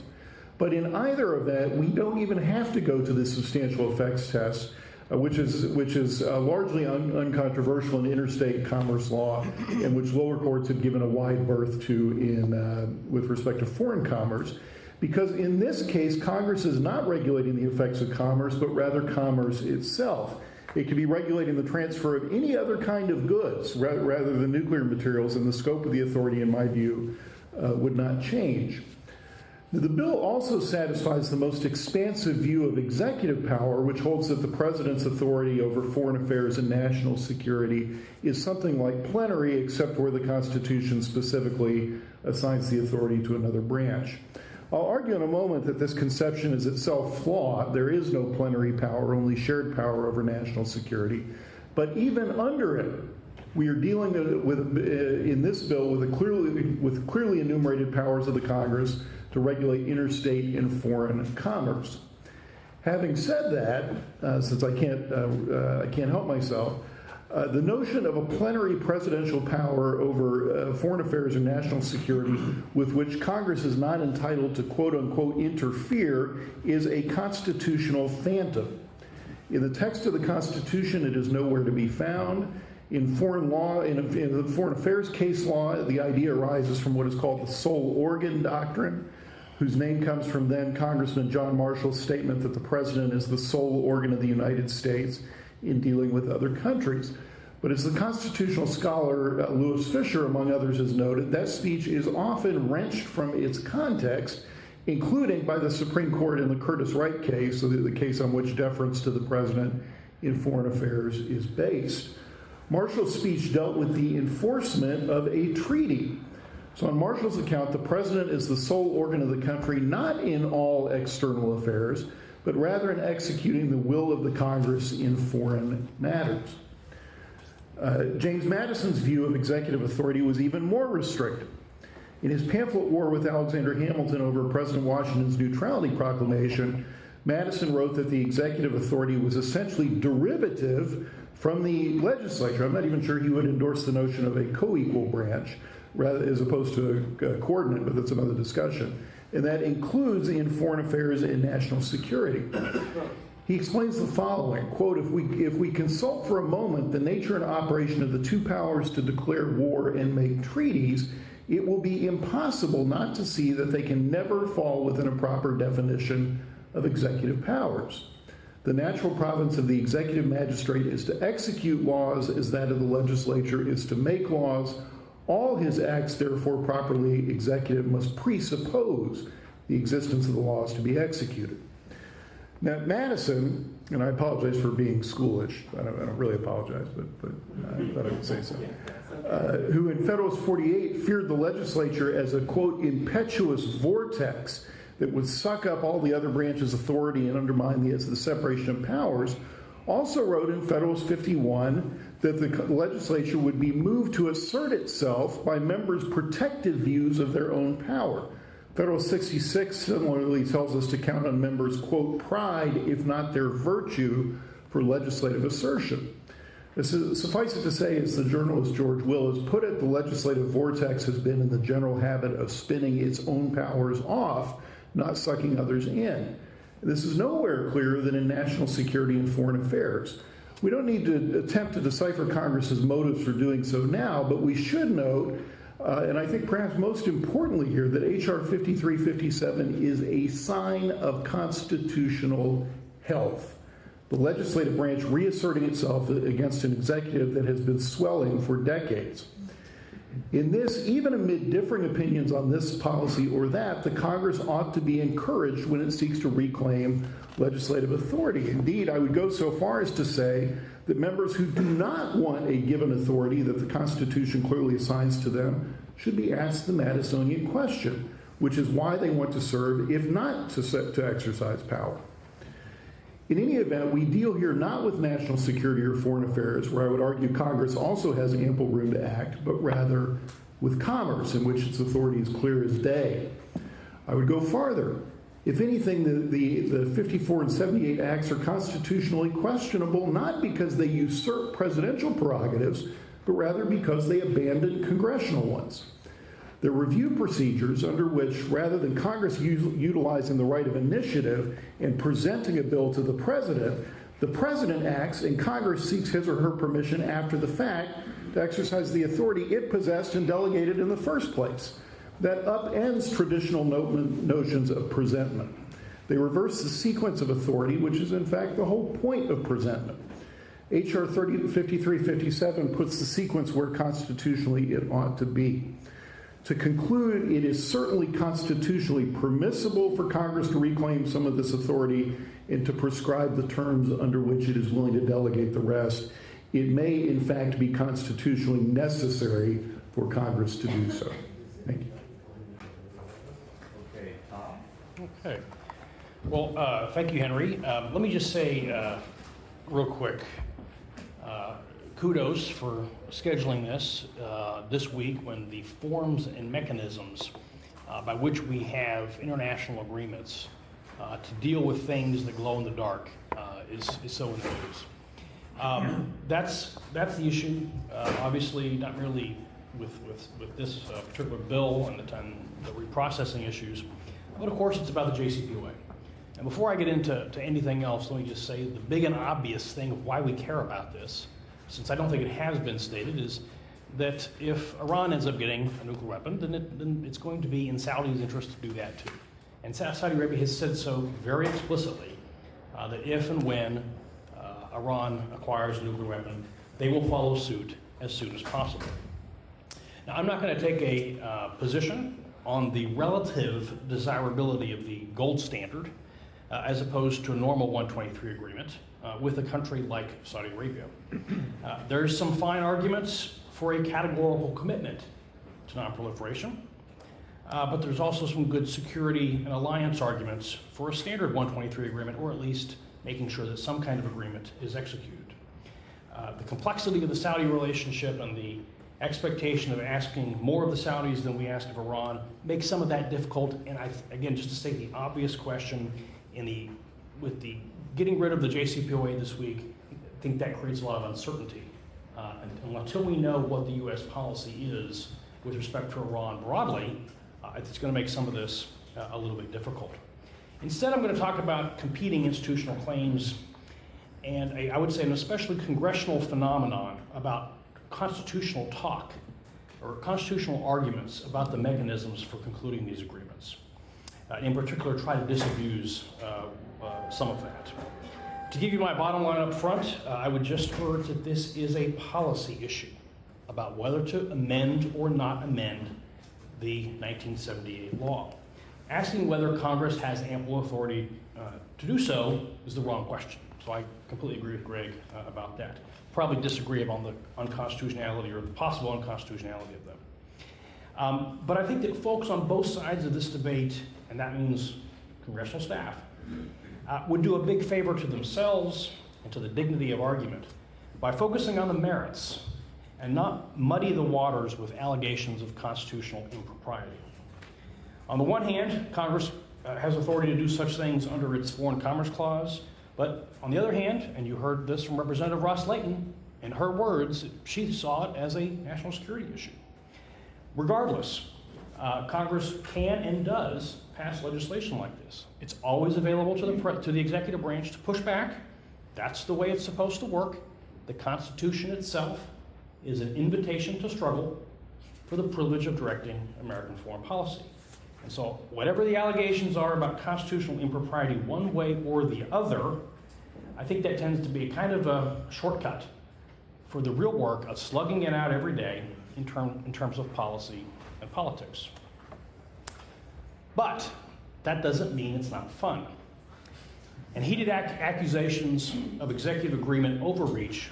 Speaker 6: But in either of that, we don't even have to go to the substantial effects test, which is largely uncontroversial in interstate commerce law, and which lower courts have given a wide berth to with respect to foreign commerce. Because in this case, Congress is not regulating the effects of commerce, but rather commerce itself. It can be regulating the transfer of any other kind of goods rather than nuclear materials, and the scope of the authority, in my view, would not change. The bill also satisfies the most expansive view of executive power, which holds that the president's authority over foreign affairs and national security is something like plenary, except where the Constitution specifically assigns the authority to another branch. I'll argue in a moment that this conception is itself flawed. There is no plenary power, only shared power over national security. But even under it, we are dealing with in this bill with clearly enumerated powers of the Congress to regulate interstate and foreign commerce. Having said that, since I can't help myself, the notion of a plenary presidential power over foreign affairs and national security with which Congress is not entitled to quote-unquote interfere is a constitutional phantom. In the text of the Constitution, it is nowhere to be found. In foreign law, in the foreign affairs case law, the idea arises from what is called the sole organ doctrine. whose name comes from then Congressman John Marshall's statement that the president is the sole organ of the United States in dealing with other countries. But as the constitutional scholar Louis Fisher, among others, has noted, that speech is often wrenched from its context, including by the Supreme Court in the Curtis Wright case, the case on which deference to the president in foreign affairs is based. Marshall's speech dealt with the enforcement of a treaty. So on Marshall's account, the president is the sole organ of the country, not in all external affairs, but rather in executing the will of the Congress in foreign matters. James Madison's view of executive authority was even more restricted. In his pamphlet War with Alexander Hamilton over President Washington's neutrality proclamation, Madison wrote that the executive authority was essentially derivative from the legislature. I'm not even sure he would endorse the notion of a co-equal branch, rather as opposed to a coordinate, but that's another discussion. And that includes in foreign affairs and national security. He explains the following, quote, if we consult for a moment the nature and operation of the two powers to declare war and make treaties, it will be impossible not to see that they can never fall within a proper definition of executive powers. The natural province of the executive magistrate is to execute laws as that of the legislature is to make laws. All his acts, therefore, properly executive must presuppose the existence of the laws to be executed. Now, Madison, and I apologize for being schoolish, I don't really apologize, but I thought I would say so, who in Federalist 48 feared the legislature as a, quote, impetuous vortex that would suck up all the other branches' authority and undermine the separation of powers, also wrote in Federalist 51 that the legislature would be moved to assert itself by members' protective views of their own power. Federalist 66 similarly tells us to count on members', quote, pride, if not their virtue, for legislative assertion. Suffice it to say, as the journalist George Will has put it, the legislative vortex has been in the general habit of spinning its own powers off, not sucking others in. This is nowhere clearer than in national security and foreign affairs. We don't need to attempt to decipher Congress's motives for doing so now, but we should note, and I think perhaps most importantly here, that H.R. 5357 is a sign of constitutional health. The legislative branch reasserting itself against an executive that has been swelling for decades. In this, even amid differing opinions on this policy or that, the Congress ought to be encouraged when it seeks to reclaim legislative authority. Indeed, I would go so far as to say that members who do not want a given authority that the Constitution clearly assigns to them should be asked the Madisonian question, which is why they want to serve, if not to exercise power. In any event, we deal here not with national security or foreign affairs, where I would argue Congress also has ample room to act, but rather with commerce, in which its authority is clear as day. I would go farther. If anything, the 54 and 78 acts are constitutionally questionable, not because they usurp presidential prerogatives, but rather because they abandon congressional ones. The review procedures under which, rather than Congress utilizing the right of initiative and presenting a bill to the president acts and Congress seeks his or her permission after the fact to exercise the authority it possessed and delegated in the first place. That upends traditional notions of presentment. They reverse the sequence of authority, which is in fact the whole point of presentment. H.R. 5357 puts the sequence where constitutionally it ought to be. To conclude, it is certainly constitutionally permissible for Congress to reclaim some of this authority and to prescribe the terms under which it is willing to delegate the rest. It may, in fact, be constitutionally necessary for Congress to do so. Thank you.
Speaker 1: Okay, Tom?
Speaker 8: Okay. Well, thank you, Henry. Let me just say real quick, kudos for scheduling this week when the forms and mechanisms by which we have international agreements to deal with things that glow in the dark is so in the news. That's the issue. Obviously, not really with this particular bill and the reprocessing issues, but of course it's about the JCPOA. And before I get into anything else, let me just say the big and obvious thing of why we care about this, since I don't think it has been stated, is that if Iran ends up getting a nuclear weapon, then it's going to be in Saudi's interest to do that too. And Saudi Arabia has said so very explicitly that if and when Iran acquires a nuclear weapon, they will follow suit as soon as possible. Now, I'm not going to take a position on the relative desirability of the gold standard as opposed to a normal 123 agreement with a country like Saudi Arabia. There's some fine arguments for a categorical commitment to nonproliferation, but there's also some good security and alliance arguments for a standard 123 agreement, or at least making sure that some kind of agreement is executed. The complexity of the Saudi relationship and the expectation of asking more of the Saudis than we ask of Iran makes some of that difficult. And again, just to state the obvious question, with the getting rid of the JCPOA this week, I think that creates a lot of uncertainty. And until we know what the U.S. policy is with respect to Iran broadly, it's going to make some of this a little bit difficult. Instead, I'm going to talk about competing institutional claims and I would say an especially congressional phenomenon about constitutional talk or constitutional arguments about the mechanisms for concluding these agreements. In particular, try to disabuse some of that. To give you my bottom line up front, I would just urge that this is a policy issue about whether to amend or not amend the 1978 law. Asking whether Congress has ample authority to do so is the wrong question. So I completely agree with Greg about that. Probably disagree on the unconstitutionality or the possible unconstitutionality of them. But I think that folks on both sides of this debate, and that means congressional staff, would do a big favor to themselves and to the dignity of argument by focusing on the merits and not muddy the waters with allegations of constitutional impropriety. On the one hand, Congress has authority to do such things under its Foreign Commerce Clause, but on the other hand, and you heard this from Representative Ros-Lehtinen, in her words, she saw it as a national security issue. Regardless, Congress can and does pass legislation like this. It's always available to the executive branch to push back. That's the way it's supposed to work. The Constitution itself is an invitation to struggle for the privilege of directing American foreign policy. And so whatever the allegations are about constitutional impropriety one way or the other, I think that tends to be kind of a shortcut for the real work of slugging it out every day in terms of policy and politics. But that doesn't mean it's not fun. And heated accusations of executive agreement overreach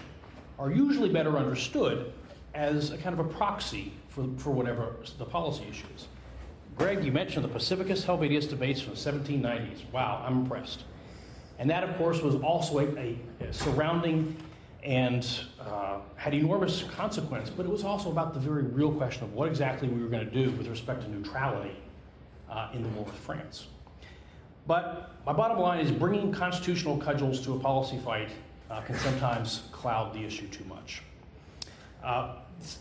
Speaker 8: are usually better understood as a kind of a proxy for whatever the policy issue is. Greg, you mentioned the Pacificus Helvetius debates from the 1790s. Wow, I'm impressed. And that, of course, was also a surrounding and had enormous consequence, but it was also about the very real question of what exactly we were going to do with respect to neutrality in the war with France. But my bottom line is bringing constitutional cudgels to a policy fight can sometimes cloud the issue too much.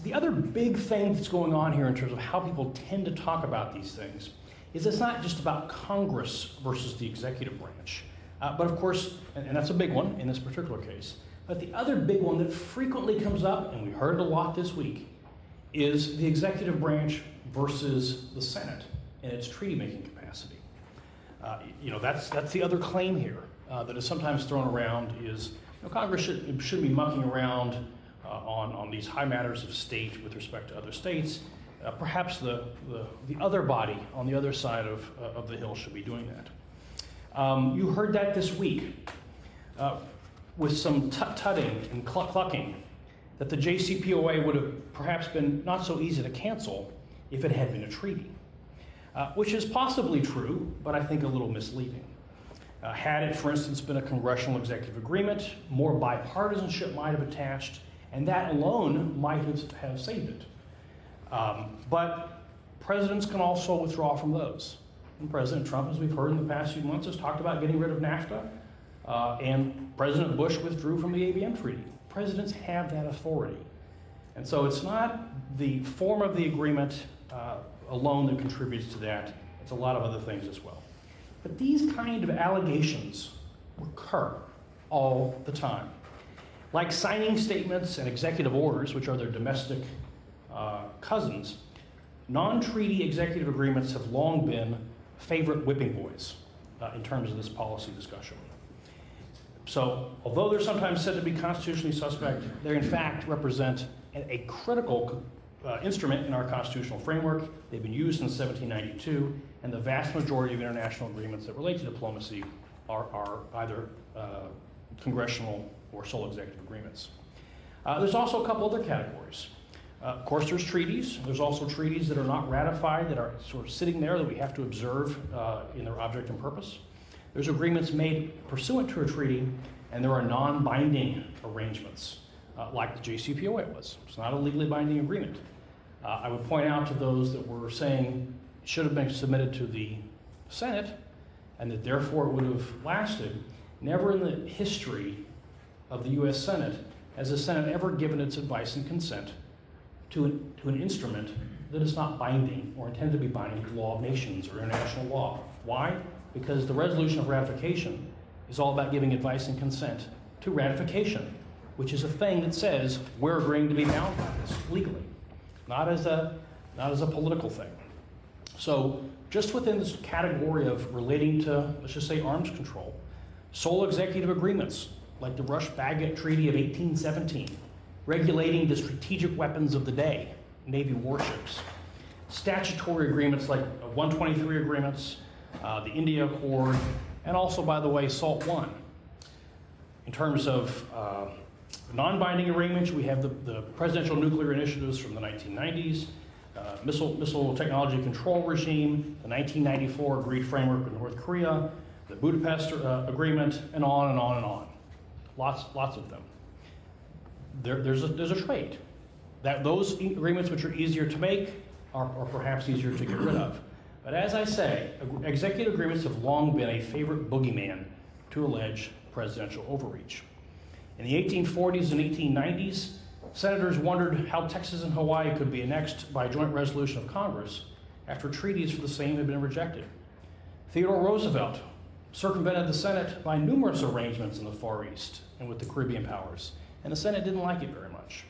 Speaker 8: The other big thing that's going on here in terms of how people tend to talk about these things is it's not just about Congress versus the executive branch. But of course, and that's a big one in this particular case, but the other big one that frequently comes up, and we heard it a lot this week, is the executive branch versus the Senate and its treaty-making capacity. That's the other claim here that is sometimes thrown around is Congress should be mucking around on these high matters of state with respect to other states. Perhaps the other body on the other side of the hill should be doing that. You heard that this week with some tut-tutting and clucking that the JCPOA would have perhaps been not so easy to cancel if it had been a treaty, which is possibly true, but I think a little misleading. Had it, for instance, been a congressional executive agreement, more bipartisanship might have attached, and that alone might have saved it. But presidents can also withdraw from those. And President Trump, as we've heard in the past few months, has talked about getting rid of NAFTA, and President Bush withdrew from the ABM treaty. Presidents have that authority. And so it's not the form of the agreement alone that contributes to that. It's a lot of other things as well. But these kind of allegations recur all the time. Like signing statements and executive orders, which are their domestic cousins, non-treaty executive agreements have long been favorite whipping boys in terms of this policy discussion. So, although they're sometimes said to be constitutionally suspect, they in fact represent a critical instrument in our constitutional framework. They've been used since 1792, and the vast majority of international agreements that relate to diplomacy are either congressional or sole executive agreements. There's also a couple other categories. Of course, there's treaties. There's also treaties that are not ratified, that are sort of sitting there that we have to observe in their object and purpose. There's agreements made pursuant to a treaty, and there are non-binding arrangements, like the JCPOA was. It's not a legally binding agreement. I would point out to those that were saying it should have been submitted to the Senate, and that therefore it would have lasted. Never in the history of the U.S. Senate has the Senate ever given its advice and consent to an instrument that is not binding or intended to be binding to law of nations or international law. Why? Because the resolution of ratification is all about giving advice and consent to ratification, which is a thing that says we're agreeing to be bound by this legally, not as a political thing. So just within this category of relating to, let's just say, arms control, sole executive agreements like the Rush-Bagot Treaty of 1817, regulating the strategic weapons of the day, Navy warships, statutory agreements like 123 agreements, the India Accord, and also, by the way, SALT I. In terms of non-binding arrangements, we have the presidential nuclear initiatives from the 1990s, missile technology control regime, the 1994 agreed framework with North Korea, the Budapest Agreement, and on and on and on. Lots of them. There's a trade. Those agreements which are easier to make are perhaps easier to get rid of. But as I say, executive agreements have long been a favorite boogeyman to allege presidential overreach. In the 1840s and 1890s, senators wondered how Texas and Hawaii could be annexed by joint resolution of Congress after treaties for the same had been rejected. Theodore Roosevelt circumvented the Senate by numerous arrangements in the Far East and with the Caribbean powers, and the Senate didn't like it very much.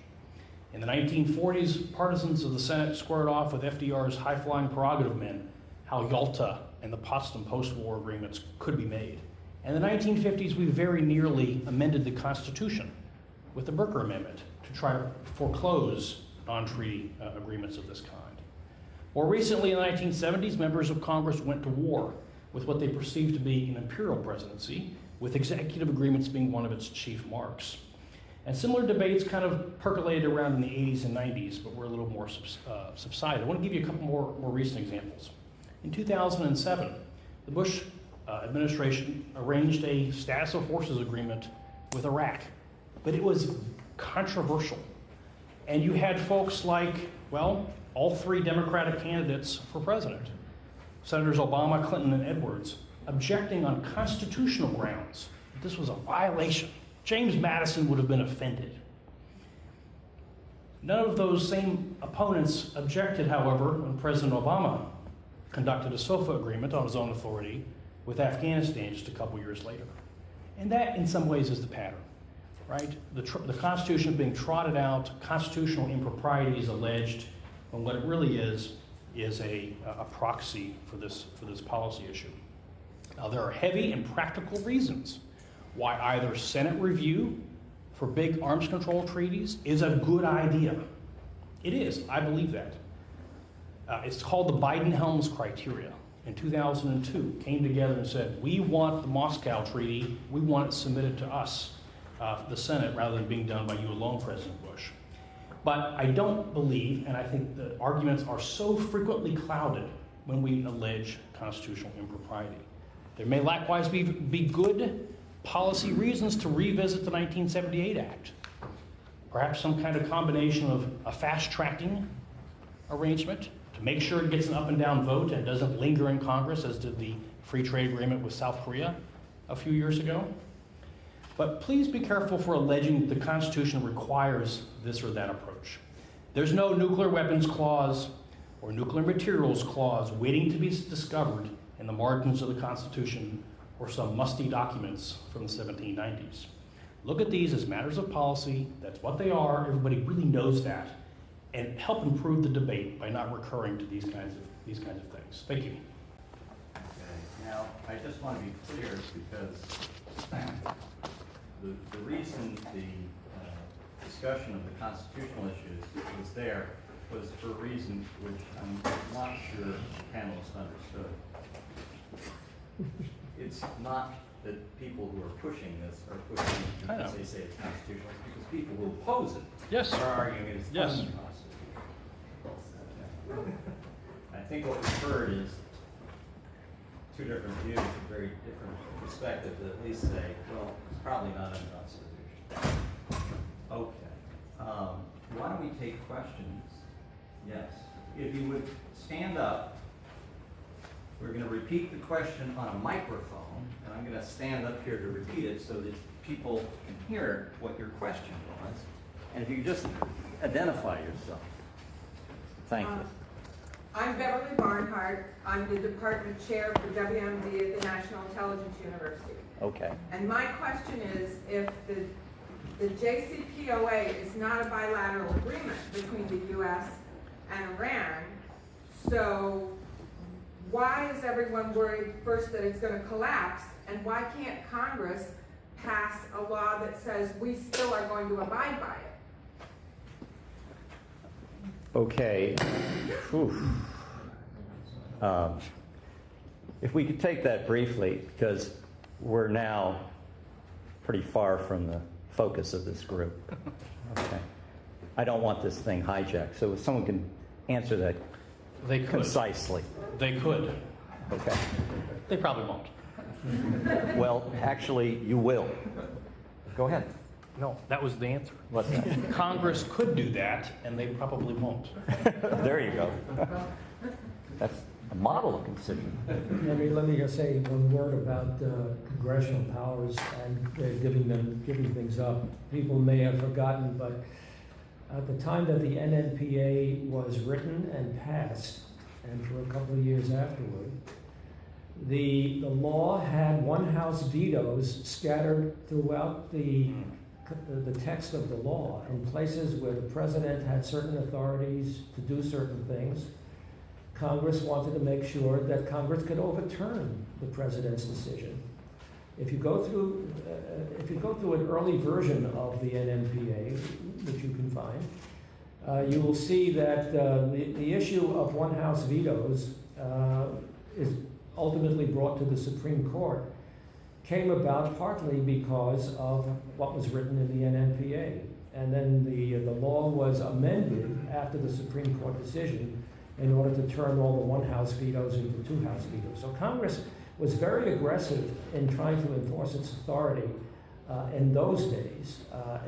Speaker 8: In the 1940s, partisans of the Senate squared off with FDR's high-flying prerogative men how Yalta and the Potsdam post-war agreements could be made. In the 1950s, we very nearly amended the Constitution with the Burker Amendment to try to foreclose non-treaty agreements of this kind. More recently, in the 1970s, members of Congress went to war with what they perceived to be an imperial presidency, with executive agreements being one of its chief marks. And similar debates kind of percolated around in the 80s and 90s, but were a little more subsided. I want to give you a couple more recent examples. In 2007, the Bush administration arranged a status of forces agreement with Iraq, but it was controversial. And you had folks like, well, all three Democratic candidates for president, Senators Obama, Clinton, and Edwards, objecting on constitutional grounds that this was a violation. James Madison would have been offended. None of those same opponents objected, however, when President Obama conducted a SOFA agreement on his own authority with Afghanistan just a couple years later. And that, in some ways, is the pattern, right? The Constitution being trotted out, constitutional improprieties alleged, when what it really is a proxy for this policy issue. Now, there are heavy and practical reasons why either Senate review for big arms control treaties is a good idea. It is, I believe that. It's called the Biden-Helms criteria. In 2002, came together and said, we want the Moscow Treaty, we want it submitted to us, the Senate, rather than being done by you alone, President Bush. But I don't believe, and I think the arguments are so frequently clouded when we allege constitutional impropriety. There may likewise be good policy reasons to revisit the 1978 Act. Perhaps some kind of combination of a fast-tracking arrangement to make sure it gets an up and down vote and doesn't linger in Congress, as did the free trade agreement with South Korea a few years ago. But please be careful for alleging the Constitution requires this or that approach. There's no nuclear weapons clause or nuclear materials clause waiting to be discovered in the margins of the Constitution or some musty documents from the 1790s. Look at these as matters of policy. That's what they are. Everybody really knows that. And help improve the debate by not recurring to these kinds of things. Thank you.
Speaker 1: Now, I just want to be clear because the reason the discussion of the constitutional issues was there was for a reason which I'm not sure the panelists understood. It's not that people who are pushing this are pushing it because they say it's constitutional, it's because people who oppose it
Speaker 8: Yes.
Speaker 1: are arguing it's
Speaker 8: Yes.
Speaker 1: unconstitutional. I think what we've heard is two different views, a very different perspective that at least say, well, it's probably not unconstitutional. Okay. Why don't we take questions? Yes. If you would stand up, we're going to repeat the question on a microphone, and I'm going to stand up here to repeat it so that people can hear what your question was. And if you could just identify yourself. Thank you.
Speaker 9: I'm Beverly Barnhart. I'm the department chair for WMD at the National Intelligence University.
Speaker 1: Okay.
Speaker 9: And my question is, if the JCPOA is not a bilateral agreement between the U.S. and Iran, so why is everyone worried first that it's going to collapse, and why can't Congress pass a law that says we still are going to abide by it?
Speaker 1: Okay. If we could take that briefly, because we're now pretty far from the focus of this group. Okay. I don't want this thing hijacked, so if someone can answer that
Speaker 8: They could.
Speaker 1: concisely.
Speaker 8: They could.
Speaker 1: Okay.
Speaker 8: They probably won't.
Speaker 1: Well, actually, you will. Go ahead.
Speaker 8: No, that was the answer.
Speaker 1: What's that?
Speaker 8: Congress could do that, and they probably won't.
Speaker 1: There you go. That's a model of concision.
Speaker 4: Let me just say one word about congressional powers and giving things up. People may have forgotten, but at the time that the NNPA was written and passed, and for a couple of years afterward, the law had one-house vetoes scattered throughout the text of the law in places where the president had certain authorities to do certain things. Congress wanted to make sure that Congress could overturn the president's decision. If you go through an early version of the NNPA, which you can find, you will see that the issue of one-house vetoes is ultimately brought to the Supreme Court, came about partly because of what was written in the NNPA. And then the law was amended after the Supreme Court decision in order to turn all the one-house vetoes into two-house vetoes. So Congress was very aggressive in trying to enforce its authority in those days.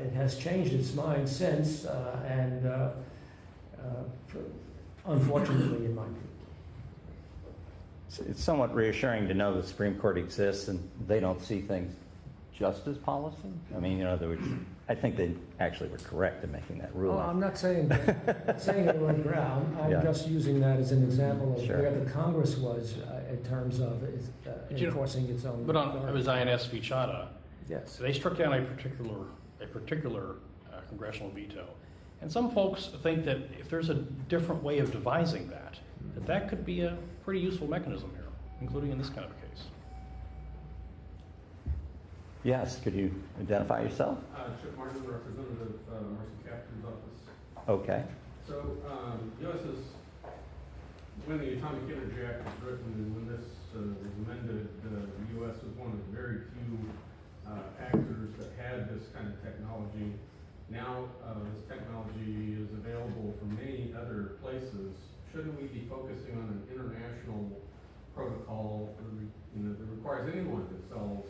Speaker 4: It has changed its mind since, unfortunately, in my view.
Speaker 1: It's somewhat reassuring to know the Supreme Court exists and they don't see things just as policy. I mean, in other words, I think they actually were correct in making that ruling.
Speaker 4: Oh, I'm not saying that. Saying it right ground. I'm
Speaker 1: Yeah.
Speaker 4: just using that as an example of
Speaker 1: Sure.
Speaker 4: where the Congress was in terms of enforcing its own.
Speaker 8: But it
Speaker 4: authority.
Speaker 8: was INS v. Chadha.
Speaker 4: Yes.
Speaker 8: So they struck down a particular congressional veto. And some folks think that if there's a different way of devising that, that could be a pretty useful mechanism here, including in this kind of a case.
Speaker 1: Yes, could you identify yourself?
Speaker 10: Chip Martin, representative of Mercy Captain's office.
Speaker 1: Okay.
Speaker 10: So, U.S. is, when the Atomic Energy Act was written and when this was amended, the U.S. was one of the very few actors that had this kind of technology. Now, this technology is available from many other places. Shouldn't we be focusing on an international protocol that requires anyone that sells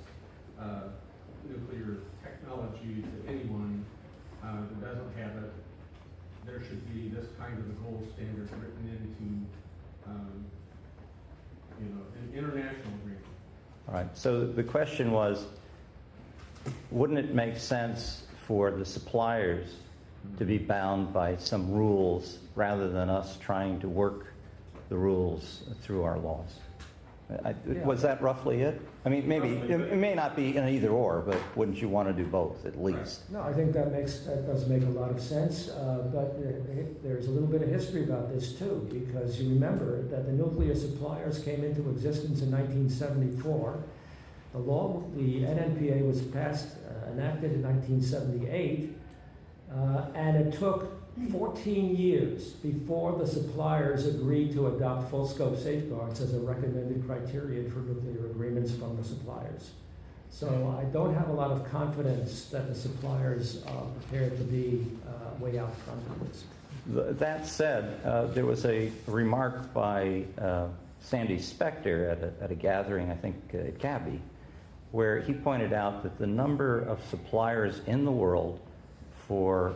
Speaker 10: nuclear technology to anyone that doesn't have it? There should be this kind of a gold standard written into an international agreement.
Speaker 1: All right. So the question was, wouldn't it make sense for the suppliers to be bound by some rules rather than us trying to work the rules through our laws?
Speaker 5: Was that roughly it? I mean, maybe, it may not be an either or, but wouldn't you want to do both at least?
Speaker 4: No, I think that does make a lot of sense, but there's a little bit of history about this too, because you remember that the nuclear suppliers came into existence in 1974. The law, the NNPA was enacted in 1978, and it took 14 years before the suppliers agreed to adopt full-scope safeguards as a recommended criterion for nuclear agreements from the suppliers. So I don't have a lot of confidence that the suppliers are prepared to be way out front of this.
Speaker 5: That said, there was a remark by Sandy Spector at a gathering, I think at Gabby, where he pointed out that the number of suppliers in the world for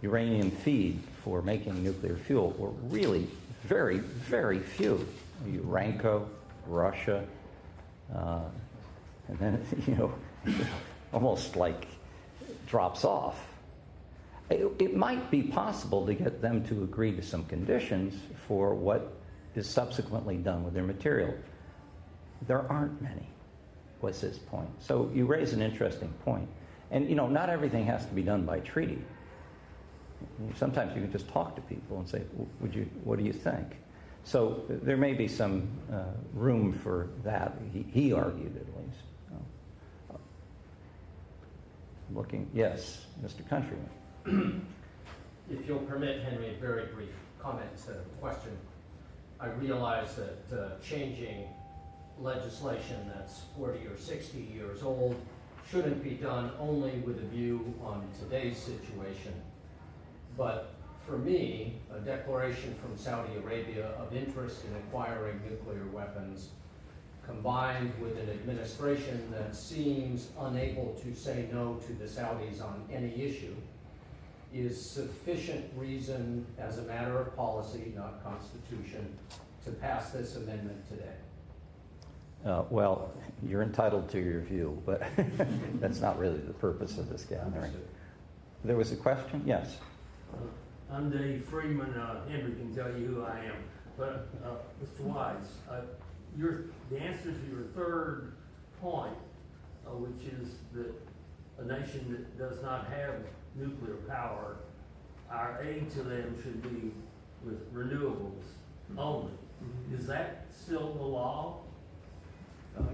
Speaker 5: uranium feed for making nuclear fuel were really very, very few. Uranco, Russia, and then, almost like drops off. It might be possible to get them to agree to some conditions for what is subsequently done with their material. There aren't many, was his point. So you raise an interesting point. And, not everything has to be done by treaty. Sometimes you can just talk to people and say, what do you think? So there may be some room for that, he argued at least. Yes, Mr. Countryman.
Speaker 11: If you'll permit, Henry, a very brief comment instead of a question. I realize that changing legislation that's 40 or 60 years old shouldn't be done only with a view on today's situation. But for me, a declaration from Saudi Arabia of interest in acquiring nuclear weapons, combined with an administration that seems unable to say no to the Saudis on any issue, is sufficient reason as a matter of policy, not constitution, to pass this amendment today.
Speaker 5: Well, you're entitled to your view, but that's not really the purpose of this gathering. There was a question? Yes.
Speaker 12: I'm Dave Freeman. Henry can tell you who I am. But Mr. Weiss, the answer to your third point, which is that a nation that does not have nuclear power, our aid to them should be with renewables only. Is that still the law?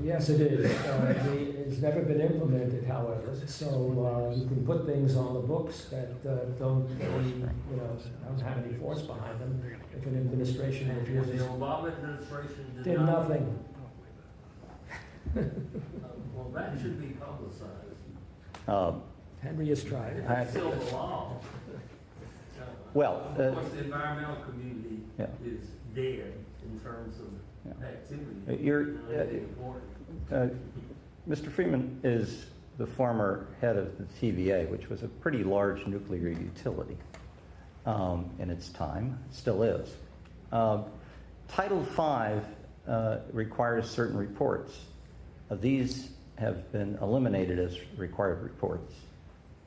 Speaker 4: Yes, it is. It's never been implemented, however. So you can put things on the books that don't have any force behind them. If an administration refuses,
Speaker 12: the Obama administration
Speaker 4: did nothing.
Speaker 12: Well, that should be publicized.
Speaker 4: Henry has tried.
Speaker 12: It's still the law.
Speaker 5: Well,
Speaker 12: of course, the environmental community is dead in terms of activity.
Speaker 5: Mr. Freeman is the former head of the TVA, which was a pretty large nuclear utility in its time, still is. Title V requires certain reports. These have been eliminated as required reports.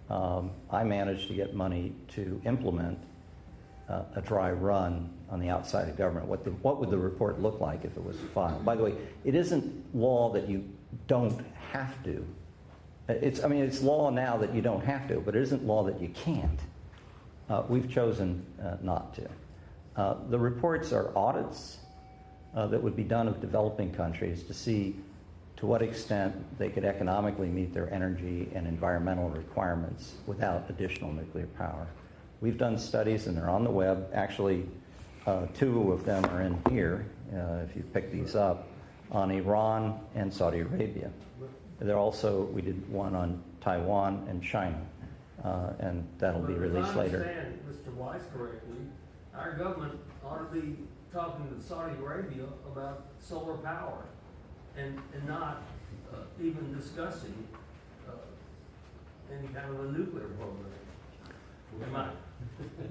Speaker 5: I managed to get money to implement a dry run on the outside of government. What would the report look like if it was filed? By the way, it isn't law that you don't have to. It's law now that you don't have to, but it isn't law that you can't. We've chosen not to. The reports are audits that would be done of developing countries to see to what extent they could economically meet their energy and environmental requirements without additional nuclear power. We've done studies, and they're on the web. Actually, 2 of them are in here, if you pick these up, on Iran and Saudi Arabia. We did one on Taiwan and China, and that'll be released later.
Speaker 12: If I understand Mr. Weiss correctly, our government ought to be talking to Saudi Arabia about solar power and not even discussing any kind of a nuclear program. Am I?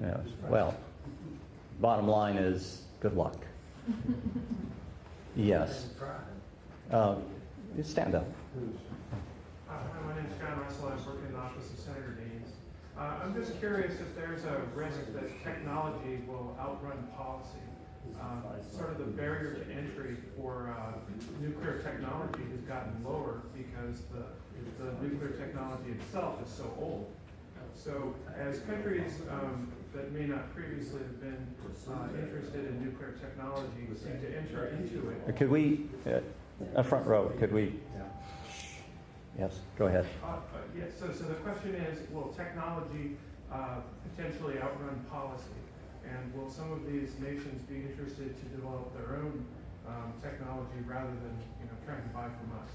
Speaker 5: Yes. Well, bottom line is, good luck. Yes. Stand up.
Speaker 13: Hi, my name is John Russell. I work in the office of Senator Deans. I'm just curious if there's a risk that technology will outrun policy. sort of the barrier to entry for nuclear technology has gotten lower because the nuclear technology itself is so old. So as countries that may not previously have been interested in nuclear technology seem to enter into it.
Speaker 5: Could we, front row, could we? Yes, go ahead.
Speaker 13: Yes, so the question is, will technology potentially outrun policy? And will some of these nations be interested to develop their own technology rather than trying to buy from us?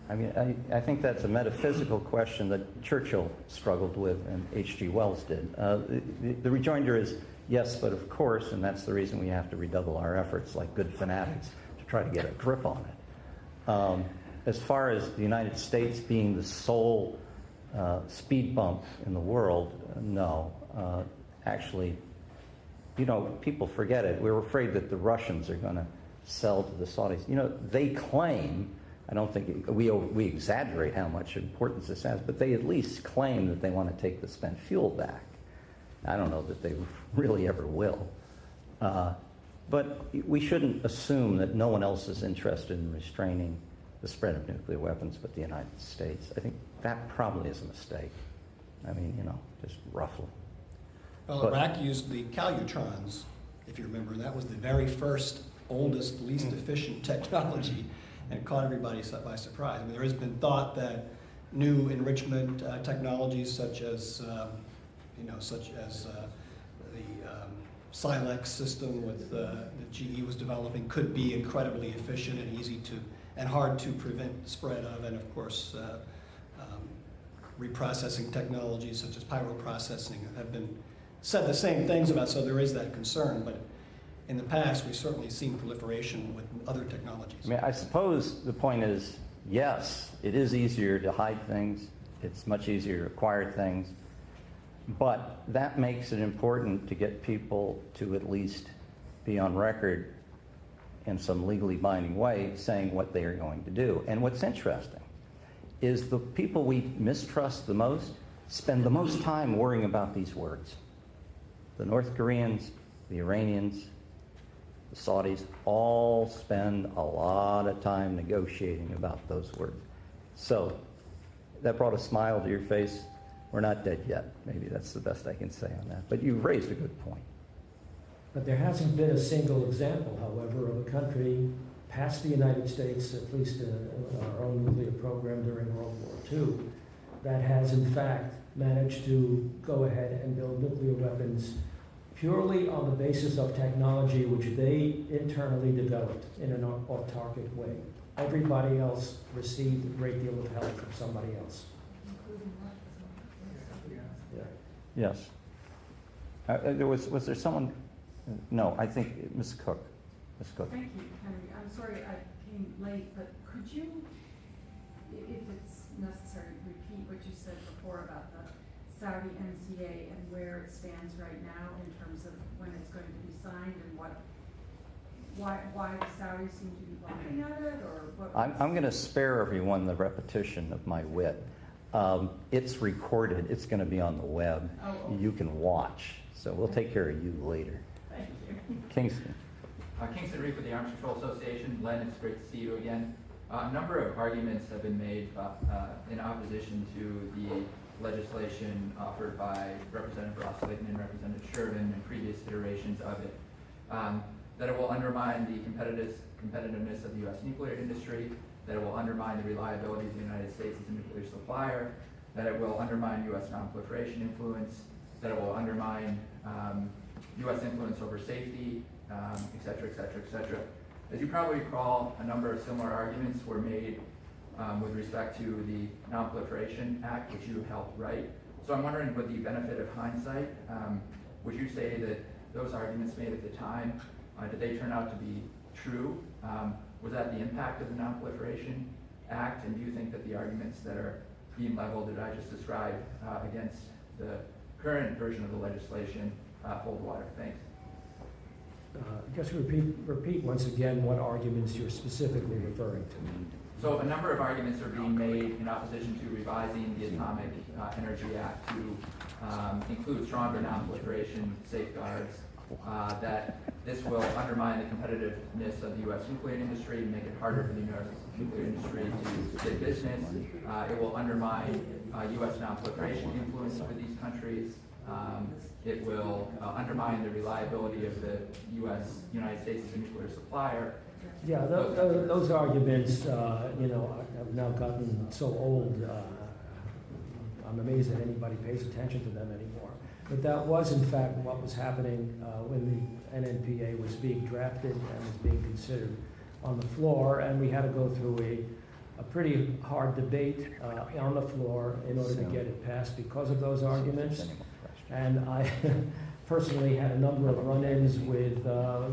Speaker 5: I mean, I think that's a metaphysical question that Churchill struggled with and H.G. Wells did. The rejoinder is yes, but of course, and that's the reason we have to redouble our efforts like good fanatics to try to get a grip on it. As far as the United States being the sole speed bump in the world, no. Actually, people forget it. We're afraid that the Russians are going to sell to the Saudis. They claim, I don't think we exaggerate how much importance this has, but they at least claim that they want to take the spent fuel back. I don't know that they really ever will. But we shouldn't assume that no one else is interested in restraining the spread of nuclear weapons but the United States. I think that probably is a mistake. I mean, just roughly.
Speaker 3: Well, Iraq used the calutrons, if you remember. That was the very first, oldest, least efficient technology, and it caught everybody by surprise. I mean, there has been thought that new enrichment technologies, such as the Silex system that GE was developing, could be incredibly efficient and easy to and hard to prevent the spread of, and of course, reprocessing technologies such as pyroprocessing have been said the same things about, so there is that concern, but in the past we've certainly seen proliferation with other technologies.
Speaker 5: I mean, I suppose the point is, yes, it is easier to hide things, it's much easier to acquire things, but that makes it important to get people to at least be on record in some legally binding way saying what they are going to do. And what's interesting is the people we mistrust the most spend the most time worrying about these words. The North Koreans, the Iranians, the Saudis all spend a lot of time negotiating about those words. So that brought a smile to your face. We're not dead yet. Maybe that's the best I can say on that. But you've raised a good point.
Speaker 4: But there hasn't been a single example, however, of a country past the United States, at least in our own nuclear program during World War II, that has in fact managed to go ahead and build nuclear weapons purely on the basis of technology which they internally developed in an autarkic way. Everybody else received a great deal of help from somebody else.
Speaker 5: Yes. Was there someone? No, I think Ms. Cook. Ms. Cook.
Speaker 7: Thank you, Henry. I'm sorry I came late, but could you, if it's necessary, repeat what you said before about the Saudi NCA and where it stands right now in terms of when it's going to be signed and why the Saudis seem to be blocking at it, or what?
Speaker 5: I'm going to spare everyone the repetition of my wit. It's recorded. It's going to be on the web.
Speaker 7: Oh.
Speaker 5: You can watch. So we'll take care of you later.
Speaker 7: Thank you.
Speaker 5: Kingston.
Speaker 14: Kingston Reed with the Arms Control Association. Len, it's great to see you again. A number of arguments have been made in opposition to the legislation offered by Representative Ros-Lehtinen and Representative Shervin in previous iterations of it. That it will undermine the competitiveness of the U.S. nuclear industry, that it will undermine the reliability of the United States as a nuclear supplier, that it will undermine U.S. nonproliferation influence, that it will undermine U.S. influence over safety, et cetera, et cetera, et cetera. As you probably recall, a number of similar arguments were made with respect to the Nonproliferation Act, which you helped write. So I'm wondering, with the benefit of hindsight, would you say that those arguments made at the time, did they turn out to be true? Was that the impact of the Nonproliferation Act? And do you think that the arguments that are being leveled that I just described against the current version of the legislation hold water? Thanks.
Speaker 4: Just repeat once again what arguments you're specifically referring to.
Speaker 14: So a number of arguments are being made in opposition to revising the Atomic Energy Act to include stronger non-proliferation safeguards that This will undermine the competitiveness of the U.S. nuclear industry, make it harder for the U.S. nuclear industry to get business. It will undermine U.S. nonproliferation influence with these countries. It will undermine the reliability of the United States as a nuclear supplier.
Speaker 4: Yeah, those arguments, have now gotten so old. I'm amazed that anybody pays attention to them anymore. But that was, in fact, what was happening when the NNPA was being drafted and was being considered on the floor, and we had to go through a pretty hard debate on the floor in order to get it passed because of those arguments. And I personally had a number of run-ins with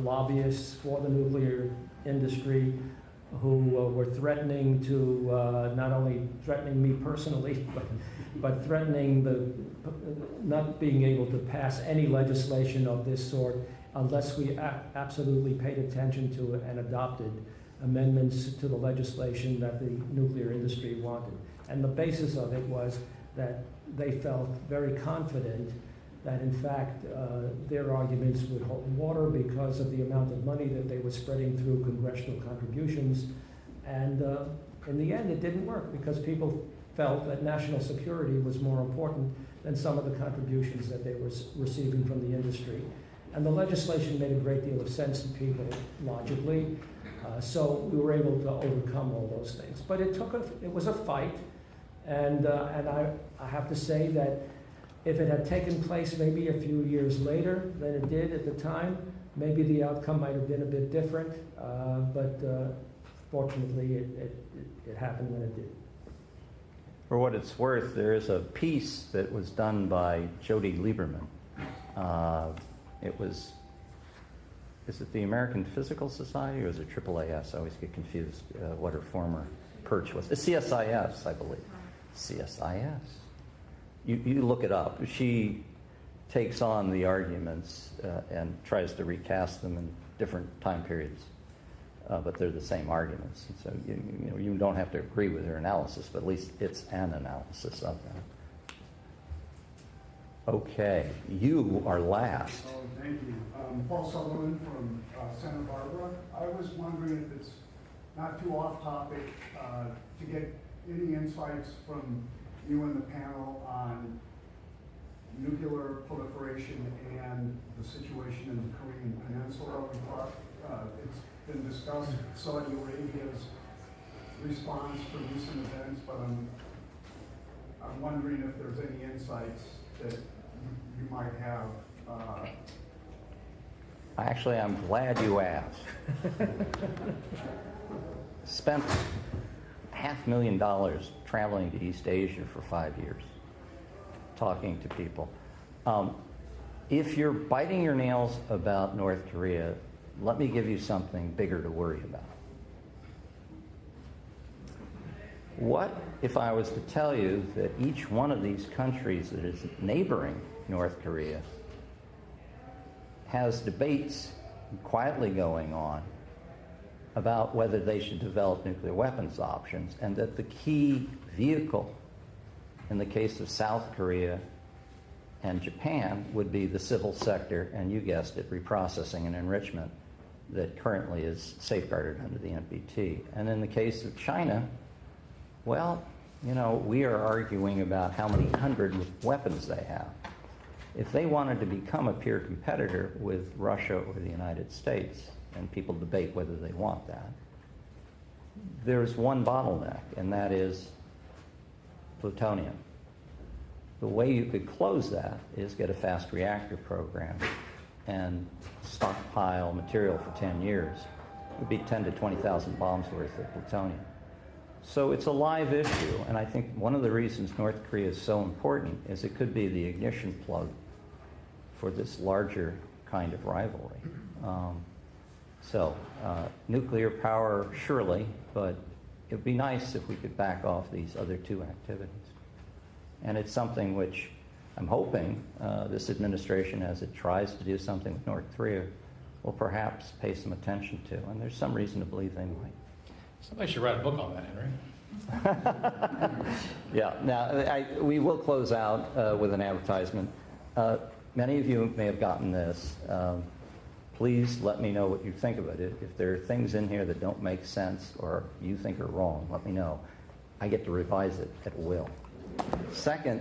Speaker 4: lobbyists for the nuclear industry who were threatening to, not only threatening me personally, but threatening not being able to pass any legislation of this sort unless we absolutely paid attention to it and adopted amendments to the legislation that the nuclear industry wanted. And the basis of it was that they felt very confident that in fact their arguments would hold water because of the amount of money that they were spreading through congressional contributions. And in the end, it didn't work because people felt that national security was more important than some of the contributions that they were receiving from the industry. And the legislation made a great deal of sense to people logically, so we were able to overcome all those things. But it was a fight, and I have to say that if it had taken place maybe a few years later than it did at the time, maybe the outcome might have been a bit different, but fortunately it happened when it did.
Speaker 1: For what it's worth, there is a piece that was done by Jody Lieberman. Is it the American Physical Society or is it AAAS? I always get confused what her former perch was. It's CSIS, I believe. CSIS. You look it up. She takes on the arguments and tries to recast them in different time periods, but they're the same arguments. And so you don't have to agree with her analysis, but at least it's an analysis of them. Okay, you are last.
Speaker 15: Oh, thank you. Paul Sutherland from Santa Barbara. I was wondering if it's not too off topic to get any insights from you and the panel on nuclear proliferation and the situation in the Korean Peninsula. We thought it's been discussed Saudi Arabia's response to recent events, but I'm wondering if there's any insights that you might have.
Speaker 1: Actually, I'm glad you asked. Spent $500,000 traveling to East Asia for 5 years, talking to people. If you're biting your nails about North Korea, let me give you something bigger to worry about. What if I was to tell you that each one of these countries that is neighboring North Korea has debates quietly going on about whether they should develop nuclear weapons options, and that the key vehicle in the case of South Korea and Japan would be the civil sector, and you guessed it, reprocessing and enrichment that currently is safeguarded under the NPT. And in the case of China, well, we are arguing about how many hundred weapons they have. If they wanted to become a peer competitor with Russia or the United States, and people debate whether they want that, there's one bottleneck, and that is plutonium. The way you could close that is get a fast reactor program and stockpile material for 10 years. It would be 10 to 20,000 bombs worth of plutonium. So it's a live issue, and I think one of the reasons North Korea is so important is it could be the ignition plug for this larger kind of rivalry. Nuclear power, surely, but it would be nice if we could back off these other two activities. And it's something which I'm hoping this administration, as it tries to do something with North Korea, will perhaps pay some attention to. And there's some reason to believe they might.
Speaker 8: Somebody should write a book on that, Henry.
Speaker 1: Yeah. Now, we will close out with an advertisement. Many of you may have gotten this. please let me know what you think about it. If there are things in here that don't make sense or you think are wrong, let me know. I get to revise it at will. Second,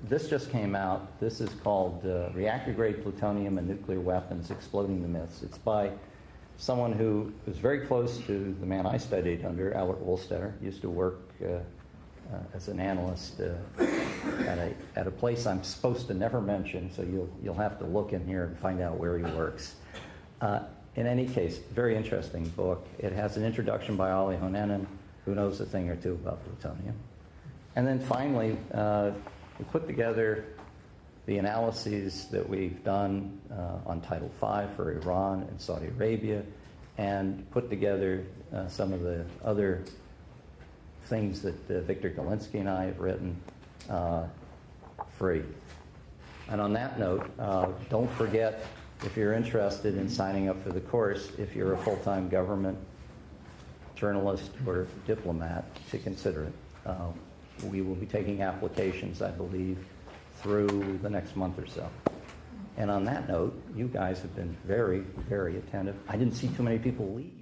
Speaker 1: this just came out. This is called Reactor-Grade Plutonium and Nuclear Weapons, Exploding the Myths. It's by someone who was very close to the man I studied under, Albert Wohlstetter. Used to work as an analyst at a place I'm supposed to never mention, so you'll have to look in here and find out where he works. In any case, very interesting book. It has an introduction by Ros-Lehtinen, who knows a thing or two about plutonium. And then finally, we put together the analyses that we've done on Title V for Iran and Saudi Arabia, and put together some of the other things that Victor Galinsky and I have written free. And on that note, don't forget, if you're interested in signing up for the course, if you're a full-time government journalist or diplomat, to consider it. We will be taking applications, I believe, through the next month or so. And on that note, you guys have been very, very attentive. I didn't see too many people leave.